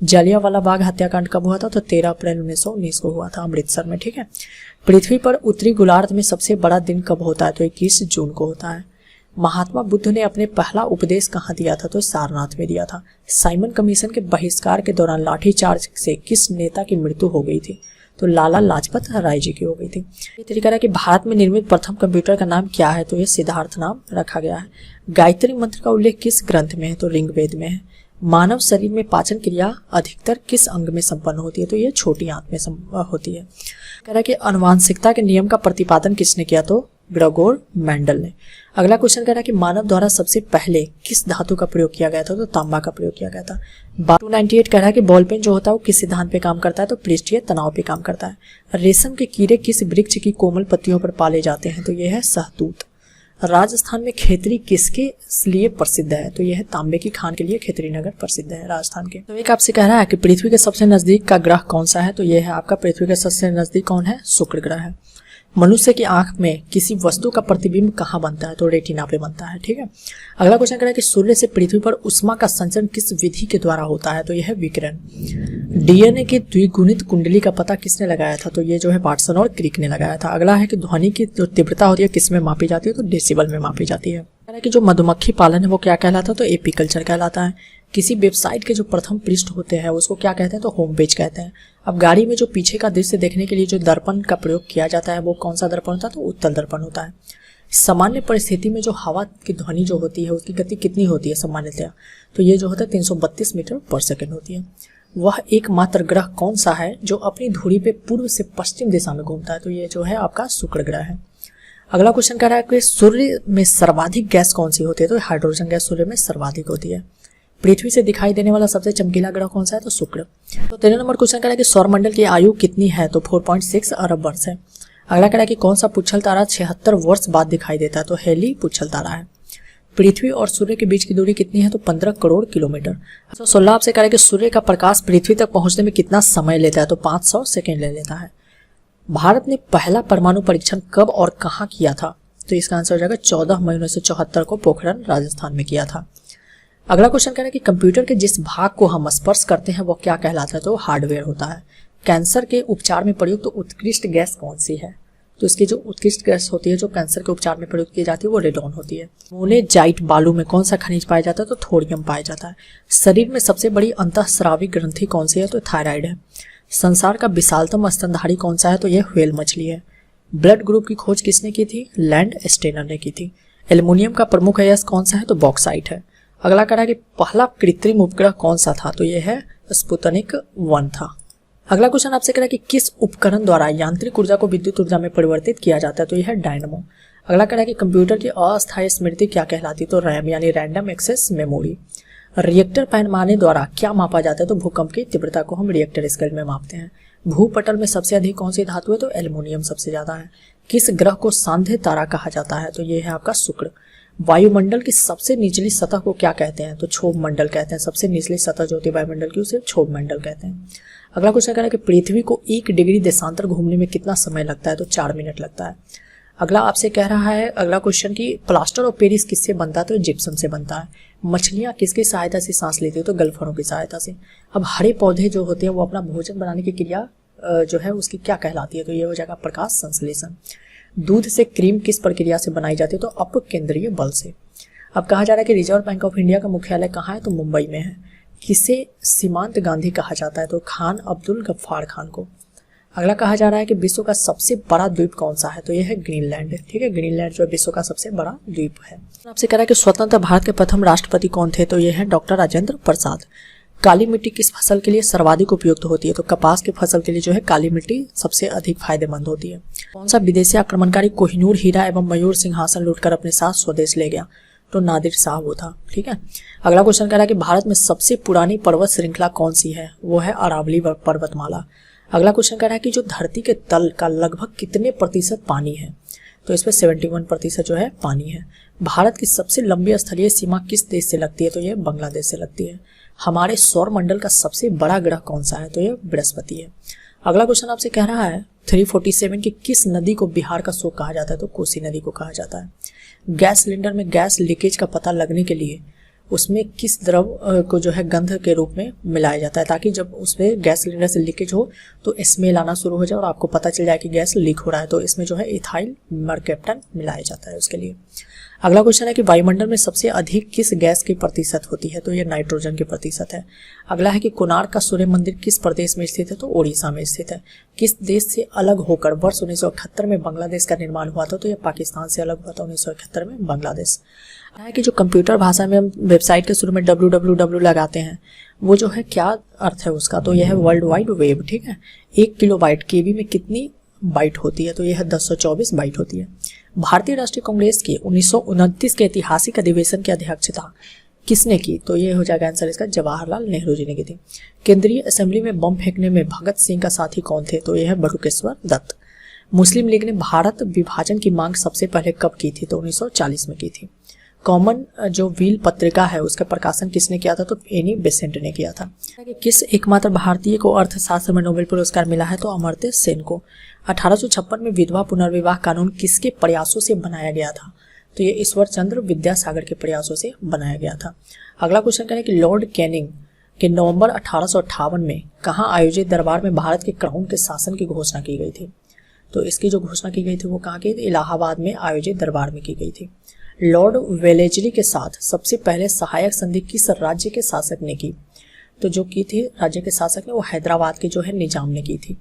जलियांवाला बाग हत्याकांड कब हुआ था? तो 13 अप्रैल 1919 को हुआ था अमृतसर में, ठीक है। पृथ्वी पर उत्तरी गोलार्ध में सबसे बड़ा दिन कब होता है? तो 21 जून को होता है। महात्मा बुद्ध ने अपने पहला उपदेश कहाँ दिया था? तो सारनाथ में दिया था। साइमन कमीशन के बहिष्कार के दौरान लाठीचार्ज से किस नेता की मृत्यु हो गई थी? तो लाला लाजपत राय जी की हो गई थी। ये तरीका है कि भारत में निर्मित प्रथम कंप्यूटर का नाम क्या है? तो ये सिद्धार्थ नाम रखा गया है। गायत्री मंत्र का उल्लेख किस ग्रंथ में है? तो ऋग्वेद में है। मानव शरीर में पाचन क्रिया अधिकतर किस अंग में संपन्न होती है? तो ये छोटी आंत में होती है। कह रहा है कि आनुवांशिकता के नियम का प्रतिपादन किसने किया? तो ग्रेगोर मेंडल ने। अगला क्वेश्चन कह रहा है कि मानव द्वारा सबसे पहले किस धातु का प्रयोग किया गया था? तो तांबा का प्रयोग किया गया था। 298 कह रहा है कि बॉल पेन जो होता है वो किस सिद्धांत पे काम करता है? तो पृष्ठीय तनाव पे काम करता है। रेशम के कीड़े किस वृक्ष की कोमल पत्तियों पर पाले जाते हैं? तो यह है सहतूत। राजस्थान में खेतरी किसके लिए प्रसिद्ध है? तो यह है तांबे की खान के लिए खेतरी नगर प्रसिद्ध है राजस्थान के। तो एक आपसे कह रहा है कि पृथ्वी के सबसे नजदीक का ग्रह कौन सा है? तो यह है आपका पृथ्वी के सबसे नजदीक कौन है? शुक्र ग्रह है। मनुष्य की आंख में किसी वस्तु का प्रतिबिंब कहाँ बनता है? तो रेटिना पे बनता है, ठीक है। अगला क्वेश्चन कह रहा है कि सूर्य से पृथ्वी पर उष्मा का संचरण किस विधि के द्वारा होता है? तो यह है विकिरण। डीएनए की द्विगुणित कुंडली का पता किसने लगाया था? तो ये जो है वाटसन और क्रिक ने लगाया था। अगला है कि ध्वनि की जो तीव्रता होती है किस में मापी जाती है? तो डेसिबल में मापी जाती है। कह रहा है कि जो मधुमक्खी पालन है वो क्या कहलाता है? तो एपीकल्चर कहलाता है। किसी वेबसाइट के जो प्रथम पृष्ठ होते हैं उसको क्या कहते हैं? तो होम पेज कहते हैं। अब गाड़ी में जो पीछे का दृश्य देखने के लिए जो दर्पण का प्रयोग किया जाता है वो कौन सा दर्पण होता है? तो उत्तल दर्पण होता है। सामान्य परिस्थिति में जो हवा की ध्वनि जो होती है उसकी गति कितनी होती है सामान्यतया? तो ये जो होता है 332 मीटर पर सेकंड होती है। वह एकमात्र ग्रह कौन सा है जो अपनी धुरी पे पूर्व से पश्चिम दिशा में घूमता है? तो ये जो है आपका शुक्र ग्रह है। अगला क्वेश्चन कह रहा है कि सूर्य में सर्वाधिक गैस कौन सी होती है? तो हाइड्रोजन गैस सूर्य में सर्वाधिक होती है। पृथ्वी से दिखाई देने वाला सबसे चमकीला ग्रह कौन सा है? तो शुक्र। तो 13 नंबर क्वेश्चन कह रहा है कि सौरमंडल की आयु कितनी है? तो 4.6 अरब वर्ष है। अगला कह रहा है कि कौन सा पुच्छल तारा 76 वर्ष बाद दिखाई देता है? तो हेली पुच्छल तारा है। पृथ्वी और सूर्य के बीच की दूरी कितनी है? तो 15 करोड़ किलोमीटर। 16 आपसे कह रहा है कि सूर्य का प्रकाश पृथ्वी तक पहुंचने में कितना समय लेता है? तो 500 सेकेंड ले लेता है। भारत ने पहला परमाणु परीक्षण कब और कहाँ किया था? तो इसका आंसर हो जाएगा 14 मई 1974 को पोखरण राजस्थान में किया था। अगला क्वेश्चन कह रहा है कि कंप्यूटर के जिस भाग को हम स्पर्श करते हैं वो क्या कहलाता है? तो हार्डवेयर होता है। कैंसर के उपचार में प्रयुक्त तो उत्कृष्ट गैस कौन सी है? तो इसकी जो उत्कृष्ट गैस होती है जो कैंसर के उपचार में प्रयुक्त की जाती है वो रेडॉन होती है। मोनेजाइट बालू में कौन सा खनिज पाया जाता है? तो थोरियम पाया जाता है। शरीर में सबसे बड़ी अंतःस्रावी ग्रंथि कौन सी है? तो थायराइड है। संसार का विशालतम स्तनधारी कौन सा है? तो यह व्हेल मछली है। ब्लड ग्रुप की खोज किसने की थी? लैंड स्टेनर ने की थी। एल्युमिनियम का प्रमुख अयस्क कौन सा है? तो बॉक्साइट है। अगला कह रहा है कि पहला कृत्रिम उपग्रह कौन सा था? तो यह है स्पुतनिक 1 था। अगला क्वेश्चन आपसे कह रहा है कि किस उपकरण द्वारा यांत्रिक ऊर्जा को विद्युत ऊर्जा में परिवर्तित किया जाता है? तो यह है डायनमो। अगला कह रहा है कि कंप्यूटर की अस्थायी स्मृति क्या कहलाती है, तो रैम यानी रैंडम एक्सेस मेमोरी। रिएक्टर पैमाने द्वारा क्या मापा जाता है, तो भूकंप की तीव्रता को हम रिएक्टर स्केल में मापते हैं। भूपटल में सबसे अधिक कौन सी धातु है, तो एल्युमिनियम सबसे ज्यादा है। किस ग्रह को सांध्य तारा कहा जाता है, तो ये है आपका शुक्र। वायुमंडल की सबसे निचली सतह को क्या कहते हैं, तो क्षोभ मंडल कहते हैं। सबसे निचली सतह जो होती है वायुमंडल की उसे क्षोभ मंडल कहते हैं। अगला क्वेश्चन कह रहा है कि पृथ्वी को 1 डिग्री देशांतर घूमने में कितना समय लगता है, तो 4 मिनट लगता है। अगला आपसे कह रहा है अगला क्वेश्चन कि प्लास्टर ऑफ पेरिस किससे बनता है, तो जिप्सम से बनता है। मछलियां किसकी सहायता से सांस लेती है, तो गलफरों की सहायता से। अब हरे पौधे जो होते हैं वो अपना भोजन बनाने की क्रिया जो है उसकी क्या कहलाती है, तो ये हो जाएगा प्रकाश संश्लेषण। दूध से क्रीम किस प्रक्रिया से बनाई जाती है, तो अपकेंद्रीय बल से। अब कहा जा रहा है कि रिजर्व बैंक ऑफ इंडिया का मुख्यालय कहाँ है, तो मुंबई में है। किसे सीमांत गांधी कहा जाता है, तो खान अब्दुल गफ्फार खान को। अगला कहा जा रहा है कि विश्व का सबसे बड़ा द्वीप कौन सा है, तो यह है ग्रीनलैंड। ठीक है, ग्रीनलैंड जो विश्व का सबसे बड़ा द्वीप है। आपसे कह रहा है कि स्वतंत्र भारत के प्रथम राष्ट्रपति कौन थे, तो यह है डॉक्टर राजेंद्र प्रसाद। काली मिट्टी किस फसल के लिए सर्वाधिक उपयुक्त होती है, तो कपास की फसल के लिए जो है काली मिट्टी सबसे अधिक फायदेमंद होती है। कौन सा विदेशी आक्रमणकारी कोहिनूर हीरा एवं मयूर सिंहासन लूटकर अपने साथ स्वदेश ले गया, तो नादिर शाह वो था। ठीक है, अगला क्वेश्चन कह रहा है कि भारत में सबसे पुरानी पर्वत श्रृंखला कौन सी है, वो है अरावली पर्वतमाला। अगला क्वेश्चन कह रहा है कि जो धरती के तल का लगभग कितने प्रतिशत पानी है, तो इसमें 71% जो है पानी है। भारत की सबसे लंबी स्थलीय सीमा किस देश से लगती है, तो ये बांग्लादेश से लगती है। हमारे सौर मंडल का सबसे बड़ा ग्रह कौन सा है, तो ये बृहस्पति है। अगला क्वेश्चन आपसे कह रहा है 347 की किस नदी को बिहार का शोक कहा जाता है, तो कोसी नदी को कहा जाता है। गैस सिलेंडर में गैस लीकेज का पता लगने के लिए उसमें किस द्रव को जो है गंध के रूप में मिलाया जाता है, ताकि जब उसमें गैस सिलेंडर से लीकेज हो तो स्मेल आना शुरू हो जाए और आपको पता चल जाए कि गैस लीक हो रहा है, तो इसमें जो है इथाइल मरकैप्टन मिलाया जाता है उसके लिए। अगला क्वेश्चन है कि वायुमंडल में सबसे अधिक किस गैस की प्रतिशत होती है, तो यह नाइट्रोजन की प्रतिशत है। अगला है कि कोणार्क का सूर्य मंदिर किस प्रदेश में स्थित है, तो ओडिशा में स्थित है। किस देश से अलग होकर वर्ष 1978 में बांग्लादेश का निर्माण हुआ था, तो यह पाकिस्तान से अलग हुआ था 1971 में बांग्लादेश। है कि जो कंप्यूटर भाषा में हम वेबसाइट के शुरू में www लगाते हैं वो जो है क्या अर्थ है उसका, तो यह है वर्ल्ड वाइड वेब। ठीक है, 1 किलोबाइट केबी में कितनी बाइट होती है, तो यह है 1024 बाइट होती है। भारतीय राष्ट्रीय कांग्रेस की 1929 के ऐतिहासिक अधिवेशन की अध्यक्षता किसने की, तो ये हो जाएगा आंसर इसका जवाहरलाल नेहरू जी ने की थी। केंद्रीय असेंबली में बम फेंकने में भगत सिंह का साथी कौन थे, तो यह है बटुकेश्वर दत्त। मुस्लिम लीग ने भारत विभाजन की मांग सबसे पहले कब की थी, तो 1940 में की थी। कॉमन जो व्हील पत्रिका है उसका प्रकाशन किसने किया था, तो एनी बेसेंट ने किया था। किस एकमात्र भारतीय को अर्थशास्त्र में नोबेल पुरस्कार मिला है, तो अमर्त्य सेन को। 1856 में विधवा पुनर्विवाह कानून किसके प्रयासों से बनाया गया था, तो ये ईश्वर चंद्र विद्यासागर के प्रयासों से बनाया गया था। अगला क्वेश्चन करें कि लॉर्ड कैनिंग के नवंबर 1858 में कहाँ आयोजित दरबार में भारत के क्राउन के शासन की घोषणा की गई थी, तो इसकी जो घोषणा की गई थी वो कहाँ की थी, इलाहाबाद में आयोजित दरबार में की गई थी। लॉर्ड वेलेजली के साथ सबसे पहले सहायक संधि किस राज्य के शासक ने की, तो जो की थी राज्य के शासक ने वो हैदराबाद के जो है निजाम ने की थी।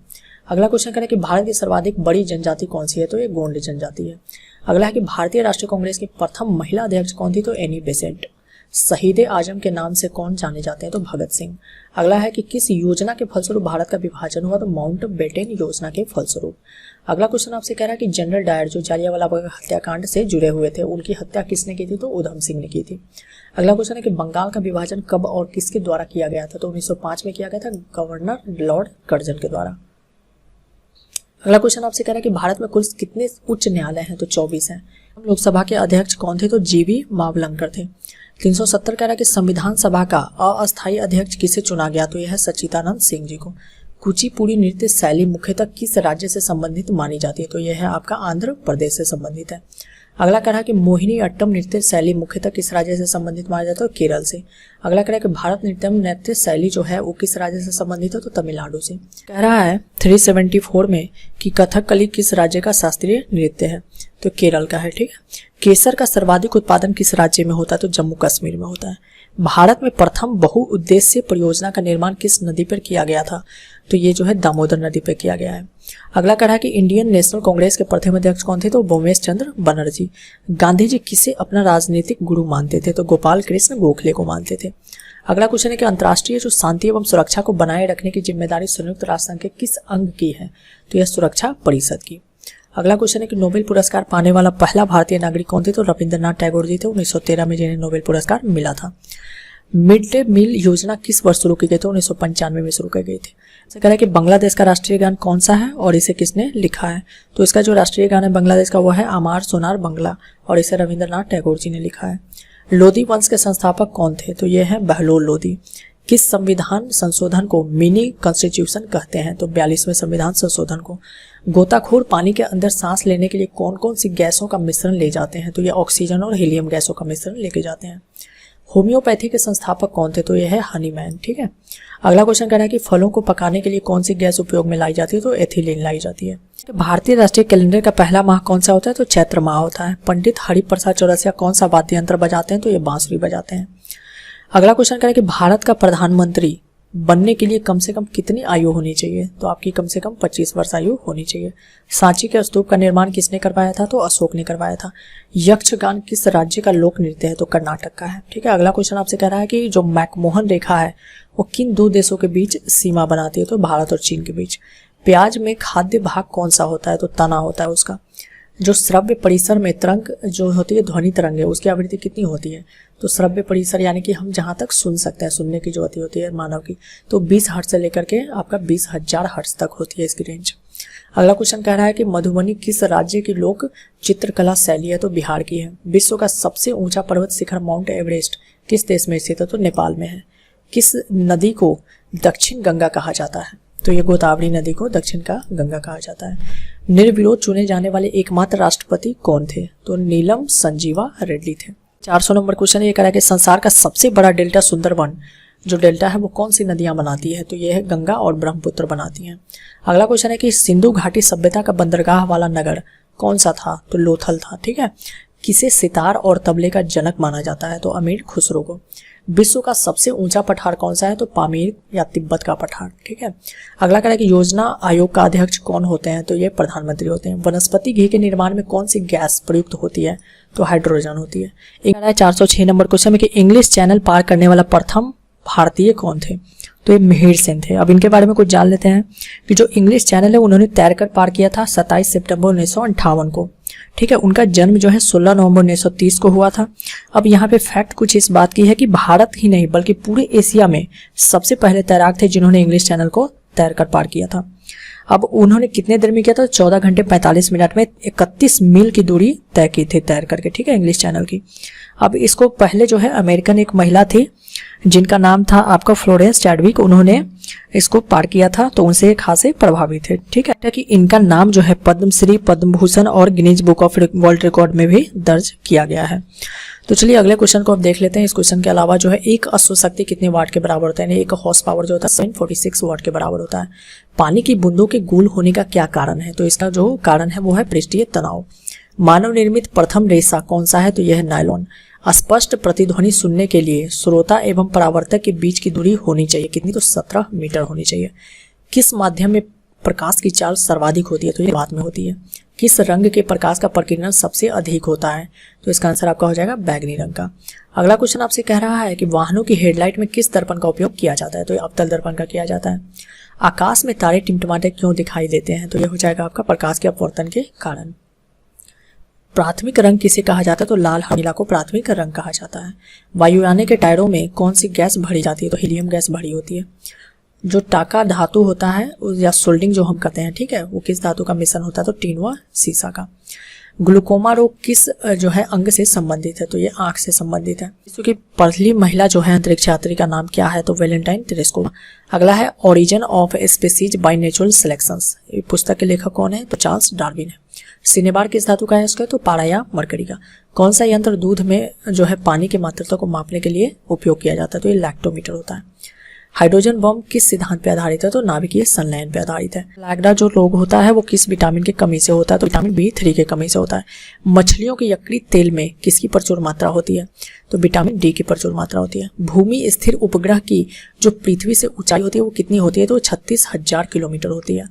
अगला क्वेश्चन करें कि भारत की सर्वाधिक बड़ी जनजाति कौन सी है, तो ये गोंड जनजाति है। अगला है कि भारतीय राष्ट्रीय कांग्रेस की प्रथम महिला अध्यक्ष कौन थी, तो एनी बेसेंट। शहीद आजम के नाम से कौन जाने जाते हैं, तो भगत सिंह। अगला है कि किस योजना के फलस्वरूप भारत का विभाजन हुआ, तो माउंट बेटन योजना के फलस्वरूप। अगला क्वेश्चन आपसे कह रहा है कि जनरल डायर जो जालियांवाला बाग हत्याकांड से जुड़े हुए थे उनकी हत्या किसने की थी, तो उधम सिंह ने की थी। अगला क्वेश्चन है कि बंगाल का विभाजन कब और किसके द्वारा किया गया था, तो 1905 में किया गया था गवर्नर लॉर्ड कर्जन के द्वारा। अगला क्वेश्चन आपसे कह रहा है कि भारत में कुल कितने उच्च न्यायालय हैं, तो 24 हैं। लोकसभा के अध्यक्ष कौन थे, तो जीवी मावलंकर थे। 370 कह रहा है कि संविधान सभा का अस्थायी अध्यक्ष किसे चुना गया, तो यह है सच्चिदानंद सिंह जी को। कुचिपुड़ी नृत्य शैली मुख्यतः किस राज्य से संबंधित मानी जाती है, तो यह है आपका आंध्र प्रदेश से संबंधित है। अगला कह रहा है कि मोहिनी अट्टम नृत्य शैली मुख्यतः किस राज्य से संबंधित माना जाता है, तो केरल से। अगला कह रहा है कि भारत नाट्यम नृत्य शैली जो है वो किस राज्य से संबंधित है, तो तमिलनाडु से। कह रहा है 374 में कि कथकली किस राज्य का शास्त्रीय नृत्य है, तो केरल का है। ठीक है, केसर का सर्वाधिक उत्पादन किस राज्य में होता है, तो जम्मू कश्मीर में होता है। भारत में प्रथम बहुउद्देश्य परियोजना का निर्माण किस नदी पर किया गया था, तो ये जो है दामोदर नदी पर किया गया है। अगला कह रहा है कि इंडियन नेशनल कांग्रेस के प्रथम अध्यक्ष कौन थे, तो भूमेश चंद्र बनर्जी। गांधी जी किसे अपना राजनीतिक गुरु मानते थे, तो गोपाल कृष्ण गोखले को मानते थे। अगला क्वेश्चन है कि अंतर्राष्ट्रीय जो शांति एवं सुरक्षा को बनाए रखने की जिम्मेदारी संयुक्त राष्ट्र संघ के किस अंग की है, तो यह सुरक्षा परिषद की। अगला क्वेश्चन है कि नोबेल पुरस्कार पाने वाला पहला भारतीय नागरिक कौन थे? तो रविंद्रनाथ टैगोर जी थे 1913 में, जिन्हें नोबेल पुरस्कार मिला था। मिड डे मील योजना किस वर्ष शुरू की गई थी? 1995 में शुरू की गई थी। कह रहा है कि बांग्लादेश का राष्ट्रीय गान कौन सा है और इसे किसने लिखा है? तो इसका जो राष्ट्रीय गान है बांग्लादेश का वो है आमार सोनार बांग्ला, और इसे रविंद्रनाथ टैगोर जी ने लिखा है। लोधी वंश के संस्थापक कौन थे? तो ये है बहलोल लोधी। किस संविधान संशोधन को मिनी कॉन्स्टिट्यूशन कहते हैं? तो 42वें संविधान संशोधन को। गोताखोर पानी के अंदर सांस लेने के लिए कौन कौन सी गैसों का मिश्रण ले जाते हैं? तो ये ऑक्सीजन और हीलियम गैसों का मिश्रण लेके जाते हैं। होम्योपैथी के संस्थापक कौन थे? तो ये है हनीमैन। ठीक है। अगला क्वेश्चन कह रहा है कि फलों को पकाने के लिए कौन सी गैस उपयोग में लाई जाती है? तो एथिलीन लाई जाती है। भारतीय राष्ट्रीय कैलेंडर का पहला माह कौन सा होता है? तो चैत्र माह होता है। पंडित हरिप्रसाद चौरसिया कौन सा वाद्य यंत्र बजाते हैं? तो ये बांसुरी बजाते हैं। अगला क्वेश्चन कह रहा है कि भारत का प्रधानमंत्री बनने के लिए कम से कम कितनी आयु होनी चाहिए? तो आपकी कम से कम 25 वर्ष आयु होनी चाहिए। सांची के स्तूप का निर्माण किसने करवाया था? तो अशोक ने करवाया था। यक्षगान किस राज्य का लोक नृत्य है? तो कर्नाटक का है। ठीक है। अगला क्वेश्चन आपसे कह रहा है कि जो मैकमोहन रेखा है वो किन दो देशों के बीच सीमा बनाती है? तो भारत और चीन के बीच। प्याज में खाद्य भाग कौन सा होता है? तो तना होता है उसका। जो श्रव्य परिसर में तरंग जो होती है ध्वनि तरंग है उसकी आवृत्ति कितनी होती है? तो श्रव्य परिसर यानी कि हम जहां तक सुन सकते हैं, सुनने की जो होती है मानव की, तो 20 हर्ट्ज से लेकर के आपका 20,000 हर्ट्ज तक होती है इसकी रेंज। अगला क्वेश्चन कह रहा है कि मधुबनी किस राज्य की लोक चित्रकला शैली है? तो बिहार की है। विश्व का सबसे ऊंचा पर्वत शिखर माउंट एवरेस्ट किस देश में स्थित है? तो नेपाल में है। किस नदी को दक्षिण गंगा कहा जाता है? तो ये गोदावरी नदी को दक्षिण का गंगा कहा जाता है। निर्विरोध चुने जाने वाले एकमात्र राष्ट्रपति कौन थे? तो नीलम संजीवा रेड्डी थे। 400 नंबर क्वेश्चन ये कह रहा है कि संसार का सबसे बड़ा डेल्टा सुंदरवन जो डेल्टा है वो कौन सी नदियां बनाती है? तो ये है गंगा और ब्रह्मपुत्र बनाती हैं। अगला क्वेश्चन है कि सिंधु घाटी सभ्यता का बंदरगाह वाला नगर कौन सा था? तो लोथल था। ठीक है। किसे सितार और तबले का जनक माना जाता है? तो अमीर खुसरो को। विश्व का सबसे ऊंचा पठार कौन सा है? तो पामीर या तिब्बत का पठार। ठीक है। अगला कह रहा है कि योजना आयोग का अध्यक्ष कौन होते हैं? तो ये प्रधानमंत्री होते हैं। वनस्पति घी के निर्माण में कौन सी गैस प्रयुक्त होती है? तो हाइड्रोजन होती है। एक 406 नंबर क्वेश्चन में कि इंग्लिश चैनल पार करने वाला प्रथम भारतीय कौन थे? तो ये मिहिर सेन थे। अब इनके बारे में कुछ जान लेते हैं कि जो इंग्लिश चैनल है उन्होंने तैरकर पार किया था 27 सितंबर 1958 को। ठीक है। उनका जन्म जो है 16 नवंबर 1930 को हुआ था। अब यहाँ पे फैक्ट कुछ इस बात की है कि भारत ही नहीं बल्कि पूरे एशिया में सबसे पहले तैराक थे जिन्होंने इंग्लिश चैनल को तैरकर पार किया था। अब उन्होंने कितने देर में किया था? 14 घंटे 45 मिनट में 31 मील की दूरी तय की थी तैर करके। ठीक है। इंग्लिश चैनल की। अब इसको पहले जो है अमेरिकन एक महिला थी जिनका नाम था आपका फ्लोरेंस चैडविक, उन्होंने इसको पार किया था, तो उनसे खासे प्रभावित थे। ठीक है। कि इनका नाम जो है पद्मश्री, पद्म भूषण और Guinness book of world record में भी दर्ज किया गया है। तो चलिए अगले क्वेश्चन को अब देख लेते हैं। इस क्वेश्चन के अलावा जो है एक अश्वशक्ति कितने वाट के बराबर होता है? एक हॉर्स पावर जो होता है 746 वाट के बराबर होता है। पानी की बूंदों के गोल होने का क्या कारण है? तो इसका जो कारण है वो है पृष्ठीय तनाव। मानव निर्मित प्रथम रेशा कौन सा है? तो यह है नायलॉन। स्पष्ट प्रतिध्वनि सुनने के लिए श्रोता एवं परावर्तक के बीच की दूरी होनी चाहिए कितनी? तो 17 मीटर होनी चाहिए। किस माध्यम में प्रकाश की चाल सर्वाधिक होती है? तो ये बात में होती है। किस रंग के प्रकाश का प्रकीर्णन सबसे अधिक होता है? तो इसका आंसर आपका हो जाएगा बैगनी रंग का। अगला क्वेश्चन आपसे कह रहा है कि वाहनों की हेडलाइट में किस दर्पण का उपयोग किया जाता है? तो ये अवतल दर्पण का किया जाता है। आकाश में तारे टिमटिमाते क्यों दिखाई देते हैं? तो यह हो जाएगा आपका प्रकाश के अपवर्तन के कारण। प्राथमिक रंग किसे कहा जाता है? तो लाल नीला को प्राथमिक रंग कहा जाता है। वायुयान के टायरों में कौन सी गैस भरी जाती है? तो हीलियम गैस भरी होती है। जो टाका धातु होता है या सोल्डिंग जो हम करते हैं, ठीक है, वो किस धातु का मिश्रण होता है? तो टीन व सीसा का। ग्लूकोमा रोग किस जो है अंग से संबंधित है? तो ये आंख से संबंधित है। क्योंकि पहली महिला जो है अंतरिक्ष यात्री का नाम क्या है? तो वैलेंटाइन तेरेस्कोवा। अगला है origin of species by natural selections. ये पुस्तक के लेखक कौन है? तो चार्ल्स डार्विन है। सिनेबार किस धातु का है इसका? तो पारा या मरकरी का। कौन सा यंत्र दूध में जो है पानी की मात्रा को मापने के लिए उपयोग किया जाता है? तो ये लैक्टोमीटर होता है। हाइड्रोजन बम किस सिद्धांत पे आधारित है? तो नाभिकीय संलयन पे आधारित है। लैग्रा जो रोग होता है वो किस विटामिन की कमी से होता है? तो विटामिन B3 की कमी से होता है। मछलियों के यकृत तेल में किसकी प्रचुर मात्रा होती है? तो विटामिन D की प्रचुर मात्रा होती है। भूमि स्थिर उपग्रह की जो पृथ्वी से ऊंचाई होती है वो कितनी होती है? तो 36,000 किलोमीटर होती है।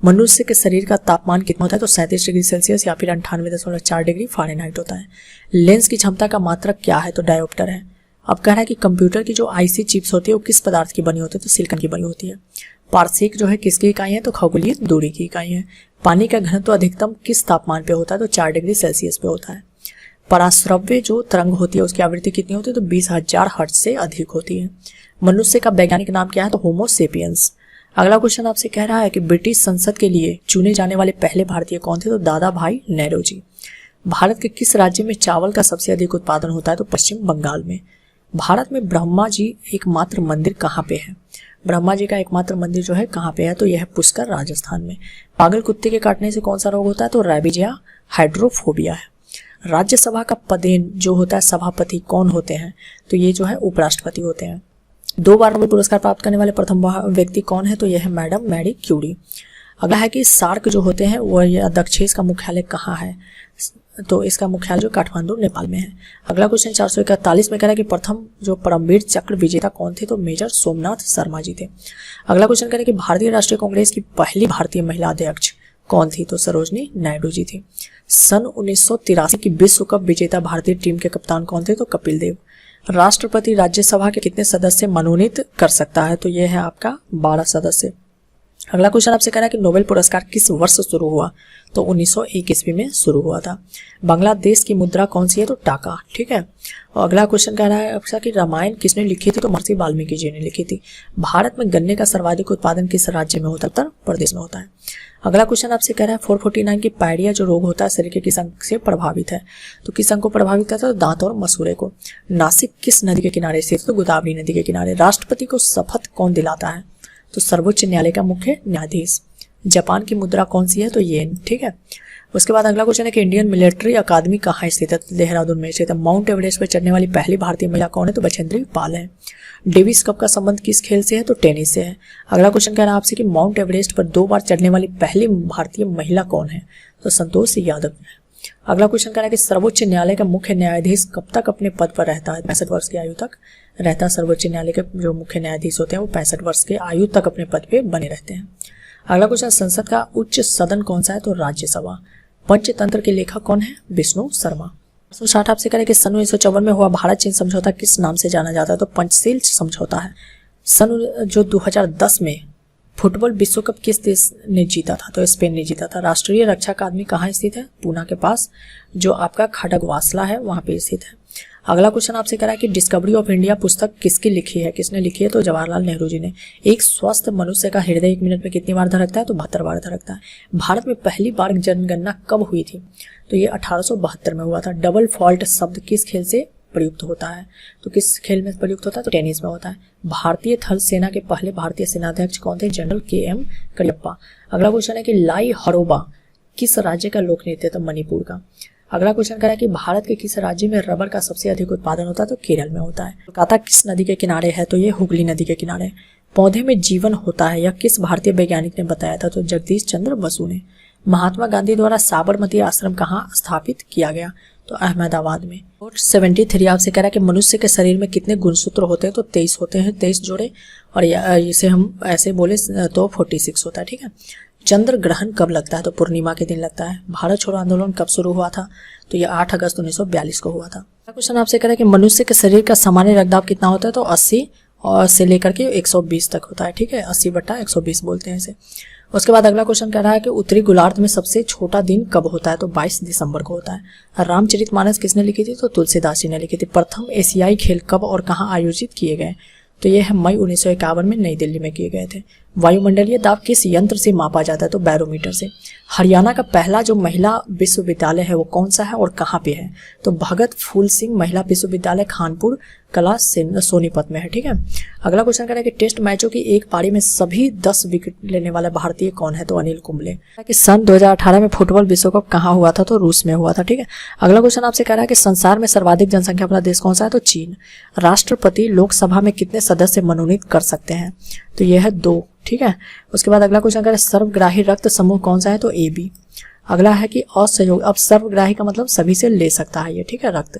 मनुष्य के शरीर का तापमान कितना होता है? तो 37 डिग्री सेल्सियस या फिर 98.4 डिग्री फ़ारेनहाइट होता है। लेंस की क्षमता का मात्रक क्या है? तो डायोप्टर है। अब कह रहा है कि कंप्यूटर की जो आईसी चिप्स होती है वो किस पदार्थ की बनी होती है? तो सिलिकॉन की बनी होती है। पारसेक जो है किसकी इकाई है? तो खगोलीय दूरी की इकाई है। पानी का घनत्व अधिकतम किस तापमान पे होता है? तो 4 डिग्री सेल्सियस पे होता है। पराश्रव्य जो तरंग होती है उसकी आवृत्ति कितनी होती है? तो 20,000 हर्ट्ज से अधिक होती है। मनुष्य का वैज्ञानिक नाम क्या है? तो होमो सेपियंस। अगला क्वेश्चन आपसे कह रहा है कि ब्रिटिश संसद के लिए चुने जाने वाले पहले भारतीय कौन थे? तो दादा भाई नेहरू। भारत के किस राज्य में चावल का सबसे अधिक उत्पादन होता है? तो पश्चिम बंगाल में। भारत में ब्रह्मा जी एकमात्र मंदिर कहाँ पे है? ब्रह्मा जी का एकमात्र मंदिर जो है कहाँ पे है? तो यह है पुष्कर, राजस्थान में। पागल कुत्ते के काटने से कौन सा रोग होता है? तो रैबीज या हाइड्रोफोबिया है। राज्यसभा का पदेन जो होता है सभापति कौन होते हैं? तो ये जो है उपराष्ट्रपति होते हैं। 2 बार नोबेल पुरस्कार प्राप्त करने वाले प्रथम व्यक्ति कौन है? तो यह है मैडम मैरी क्यूरी। अगला है कि सार्क जो होते हैं वह दक्षेश का मुख्यालय कहाँ है? तो इसका मुख्यालय जो काठमांडू नेपाल में है। अगला क्वेश्चन 441 में कह रहा है कि प्रथम जो परमवीर चक्र विजेता कौन थे? तो मेजर सोमनाथ शर्मा जी थे। अगला क्वेश्चन कह रहा है कि भारतीय राष्ट्रीय कांग्रेस की पहली भारतीय महिला अध्यक्ष कौन थी? तो सरोजनी नायडू जी थी। सन 1983 की विश्व कप विजेता भारतीय टीम के कप्तान कौन थे? तो कपिल देव। राष्ट्रपति राज्यसभा के कितने सदस्य मनोनीत कर सकता है? तो यह है आपका 12 सदस्य। अगला क्वेश्चन आपसे कह रहा है कि नोबेल पुरस्कार किस वर्ष शुरू हुआ? तो 1901 ईस्वी में शुरू हुआ था। बांग्लादेश की मुद्रा कौन सी है? तो टाका। ठीक है। और अगला क्वेश्चन कह रहा है आपसे कि रामायण किसने लिखी थी? तो महर्षि वाल्मीकि जी ने लिखी थी। भारत में गन्ने का सर्वाधिक उत्पादन किस राज्य में होता है? उत्तर प्रदेश में होता है। अगला क्वेश्चन आपसे कह रहा है 449 की पायरिया जो रोग होता है शरीर के किस अंग से प्रभावित है? तो किस अंग को प्रभावित करता है? तो दांत और मसूड़े को। नासिक किस नदी के किनारे स्थित है? तो गोदावरी नदी के किनारे। राष्ट्रपति को शपथ कौन दिलाता है? तो सर्वोच्च न्यायालय का मुख्य न्यायाधीश। जापान की मुद्रा कौन सी है? तो येन। ठीक है। उसके बाद अगला क्वेश्चन है कि इंडियन मिलिट्री अकादमी कहाँ स्थित है? देहरादून में स्थित है। माउंट एवरेस्ट पर चढ़ने वाली पहली भारतीय महिला कौन है? तो बछेंद्री पाल है। डेविस कप का संबंध किस खेल से है? तो टेनिस से है। अगला क्वेश्चन कह रहा है आपसे कि माउंट एवरेस्ट पर 2 बार चढ़ने वाली पहली भारतीय महिला कौन है? तो संतोष यादव है। अगला क्वेश्चन कह रहा है कि सर्वोच्च न्यायालय का मुख्य न्यायाधीश कब तक अपने पद पर रहता है? 65 वर्ष की आयु तक रहता है। सर्वोच्च न्यायालय के जो मुख्य न्यायाधीश होते हैं वो 65 वर्ष के आयु तक अपने पद पे बने रहते हैं। अगला क्वेश्चन संसद का उच्च सदन कौन सा है? तो राज्यसभा। पंचतंत्र के लेखक कौन है? विष्णु शर्मा। 60 आपसे करें कि सन 1954 में हुआ भारत चीन समझौता किस नाम से जाना जाता है? तो पंचशील समझौता है। सन जो 2010 में फुटबॉल विश्व कप किस देश ने जीता था? तो स्पेन ने जीता था। राष्ट्रीय रक्षा अकादमी कहाँ स्थित है? पूना के पास जो आपका खड़गवासला है वहां पे स्थित है। अगला क्वेश्चन आपसे कह रहा है कि डिस्कवरी ऑफ इंडिया पुस्तक किसकी लिखी है? किसने लिखी है? तो जवाहरलाल नेहरू जी ने। एक स्वस्थ मनुष्य का हृदय 1 मिनट में कितनी बार धड़कता है? तो 72 बार धड़कता है। भारत में पहली बार जनगणना कब हुई थी? तो ये 1872 में हुआ था। डबल फॉल्ट शब्द किस खेल से प्रयुक्त होता है? तो किस खेल में प्रयुक्त होता है? तो टेनिस में होता है। भारतीय थल सेना के पहले भारतीय सेनाध्यक्ष कौन थे? General KM Cariappa. अगला क्वेश्चन है कि लाई हरोबा किस राज्य का लोक नृत्य? तो मणिपुर का। अगला क्वेश्चन कह रहा है कि भारत के किस राज्य में रबर का सबसे अधिक उत्पादन होता है? तो केरल में होता है। कोलकाता किस नदी के किनारे है? तो ये हुगली नदी के किनारे। पौधे में जीवन होता है यह किस भारतीय वैज्ञानिक ने बताया था? तो जगदीश चंद्र बसु ने। महात्मा गांधी द्वारा साबरमती आश्रम कहाँ स्थापित किया गया? तो अहमदाबाद में। और 73 आपसे कह रहा है कि मनुष्य के शरीर में कितने गुणसूत्र होते हैं? तो 23 होते हैं, 23 जोड़े। और इसे हम ऐसे बोले तो 46 होता है। ठीक है। चंद्र ग्रहण कब लगता है? तो पूर्णिमा के दिन लगता है। भारत छोड़ो आंदोलन कब शुरू हुआ था? तो यह 8 अगस्त 1942 को हुआ था। क्वेश्चन आपसे कह रहा है कि मनुष्य के शरीर का सामान्य रक्तदाब कितना होता है? तो 80 और से लेकर के 120 तक होता है। ठीक है। 80/120 बोलते हैं इसे। उसके बाद अगला क्वेश्चन कह रहा है कि उत्तरी गोलार्ध में सबसे छोटा दिन कब होता है? तो 22 दिसंबर को होता है। रामचरितमानस किसने लिखी थी? तो तुलसीदास जी ने लिखी थी। प्रथम एशियाई खेल कब और कहाँ आयोजित किए गए? तो यह है मई 1951 में नई दिल्ली में किए गए थे। वायुमंडलीय दाब किस यंत्र से मापा जाता है? तो बैरोमीटर से। हरियाणा का पहला जो महिला विश्वविद्यालय है वो कौन सा है और कहाँ पे है? तो भगत फूल सिंह महिला विश्वविद्यालय खानपुर कला सोनीपत में है। ठीक है। अगला क्वेश्चन कह रहा है कि टेस्ट मैचों की एक पारी में सभी 10 विकेट लेने वाला भारतीय कौन है? तो अनिल कुंबले। कि सन 2018 में फुटबॉल विश्व कप कहाँ हुआ था? तो रूस में हुआ था। ठीक है। अगला क्वेश्चन आपसे कह रहा है कि संसार में सर्वाधिक जनसंख्या वाला देश कौन सा है? तो चीन। राष्ट्रपति लोकसभा में कितने सदस्य मनोनीत कर सकते हैं? तो यह है 2। ठीक है। उसके बाद अगला क्वेश्चन कह रहा है सर्वग्राही रक्त समूह कौन सा है? तो AB। अगला है कि असहयोग। अब सर्वग्राही का मतलब सभी से ले सकता है ये। ठीक है। रक्त।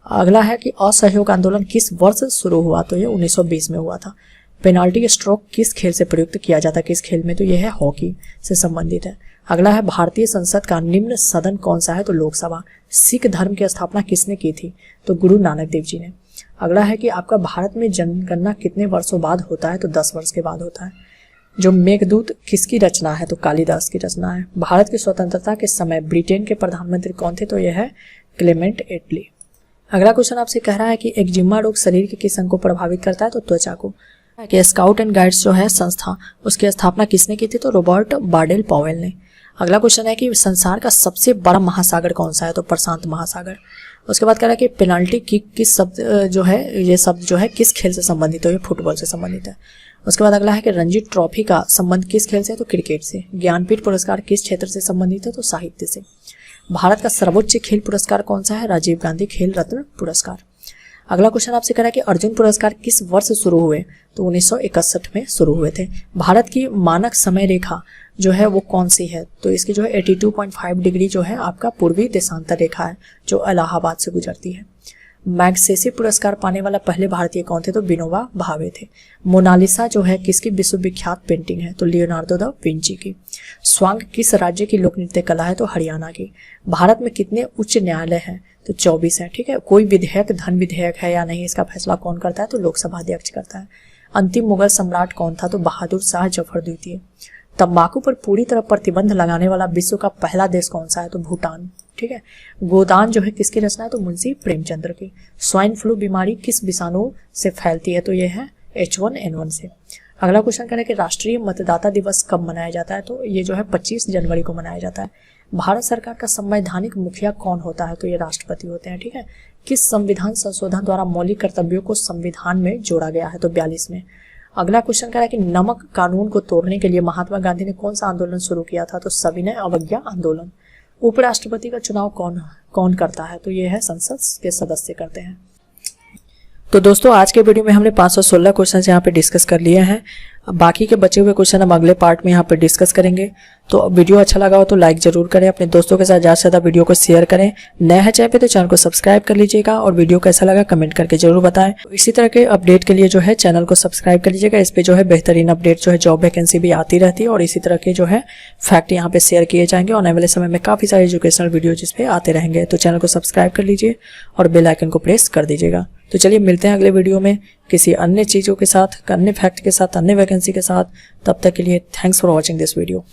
अगला है कि असहयोग आंदोलन किस वर्ष शुरू हुआ? तो ये 1920 में हुआ था। पेनाल्टी स्ट्रोक किस खेल से प्रयुक्त किया जाता है? किस खेल में? तो यह है हॉकी से संबंधित है। अगला है भारतीय संसद का निम्न सदन कौन सा है? तो लोकसभा। सिख धर्म की स्थापना किसने की थी? तो गुरु नानक देव जी ने। अगला है कि आपका भारत में जनगणना कितने वर्षों बाद होता है? तो 10 वर्ष के बाद होता है। जो मेघदूत किसकी रचना है? तो कालिदास की रचना है। भारत की स्वतंत्रता के समय ब्रिटेन के प्रधानमंत्री कौन थे? तो यह है क्लेमेंट एटली। अगला क्वेश्चन आपसे कह रहा है कि एक्जिमा रोग शरीर के किस अंग को प्रभावित करता है? तो त्वचा को। कि स्काउट एंड गाइड्स जो है संस्था, उसकी स्थापना किसने की थी? तो रॉबर्ट बार्डेल पॉवेल ने। अगला क्वेश्चन है कि संसार का सबसे बड़ा महासागर कौन सा है? तो प्रशांत महासागर। उसके बाद कह रहा है कि पेनाल्टी किक किस शब्द जो है, ये शब्द जो है किस खेल से संबंधित है? ये फुटबॉल से संबंधित है। उसके बाद अगला है कि रणजी ट्रॉफी का संबंध किस खेल से? तो क्रिकेट से। ज्ञानपीठ पुरस्कार किस क्षेत्र से संबंधित है? तो साहित्य से। भारत का सर्वोच्च खेल पुरस्कार कौन सा है? राजीव गांधी खेल रत्न पुरस्कार। अगला क्वेश्चन आपसे कह रहा है कि अर्जुन पुरस्कार किस वर्ष शुरू हुए? तो 1961 में शुरू हुए थे। भारत की मानक समय रेखा जो है वो कौन सी है? तो इसकी जो है 82.5 डिग्री जो है आपका पूर्वी देशांतर रेखा है, जो इलाहाबाद से गुजरती है। मैग्सेसे पुरस्कार पाने वाला पहले भारतीय कौन थे? तो विनोबा भावे थे। मोनालिसा जो है किसकी विश्वविख्यात पेंटिंग है? तो लियोनार्डो दा विंची की। स्वांग किस राज्य की लोक नृत्य कला है? तो हरियाणा की। भारत में कितने उच्च न्यायालय हैं? तो 24 है। ठीक है। कोई विधेयक धन विधेयक है या नहीं, इसका फैसला कौन करता है? तो लोकसभा अध्यक्ष करता है। अंतिम मुगल सम्राट कौन था? तो बहादुर शाह जफर द्वितीय। तंबाकू पर पूरी तरह प्रतिबंध लगाने वाला विश्व का पहला देश कौन सा है? तो भूटान। ठीक है। गोदान जो है किसकी रचना है? तो मुंशी प्रेमचंद्र की। स्वाइन फ्लू बीमारी किस विषाणु से फैलती है? तो यह है H1N1 से। अगला क्वेश्चन करें कि राष्ट्रीय मतदाता दिवस कब मनाया जाता है? तो ये जो है 25 जनवरी को मनाया जाता है। भारत सरकार का संवैधानिक मुखिया कौन होता है? तो ये राष्ट्रपति होते हैं। ठीक है। किस संविधान संशोधन द्वारा मौलिक कर्तव्यों को संविधान में जोड़ा गया है? तो 42 में। अगला क्वेश्चन कह रहा है कि नमक कानून को तोड़ने के लिए महात्मा गांधी ने कौन सा आंदोलन शुरू किया था? तो सविनय अवज्ञा आंदोलन। उपराष्ट्रपति का चुनाव कौन करता है? तो ये है संसद के सदस्य करते हैं। तो दोस्तों आज के वीडियो में हमने 516 क्वेश्चन यहाँ पे डिस्कस कर लिए हैं। बाकी के बचे हुए क्वेश्चन हम अगले पार्ट में यहाँ पे डिस्कस करेंगे। तो वीडियो अच्छा लगा हो तो लाइक जरूर करें, अपने दोस्तों के साथ ज़्यादा से ज़्यादा वीडियो को शेयर करें। नया है चैनल पे तो चैनल को सब्सक्राइब कर लीजिएगा और वीडियो कैसा लगा कमेंट करके जरूर बताएं। इसी तरह के अपडेट के लिए जो है चैनल को सब्सक्राइब कर लीजिएगा। इस पे जो है बेहतरीन अपडेट जो है जॉब वैकेंसी भी आती रहती है और इसी तरह के जो है फैक्ट यहाँ पे शेयर किए जाएंगे। और आने वाले समय में काफ़ी सारे एजुकेशनल वीडियो जिस पे आते रहेंगे। तो चैनल को सब्सक्राइब कर लीजिए और बेल आइकन को प्रेस कर दीजिएगा। तो चलिए मिलते हैं अगले वीडियो में किसी अन्य चीज़ों के साथ, अन्य फैक्ट के साथ, अन्य वैकेंसी के साथ। तब तक के लिए thanks for watching this video.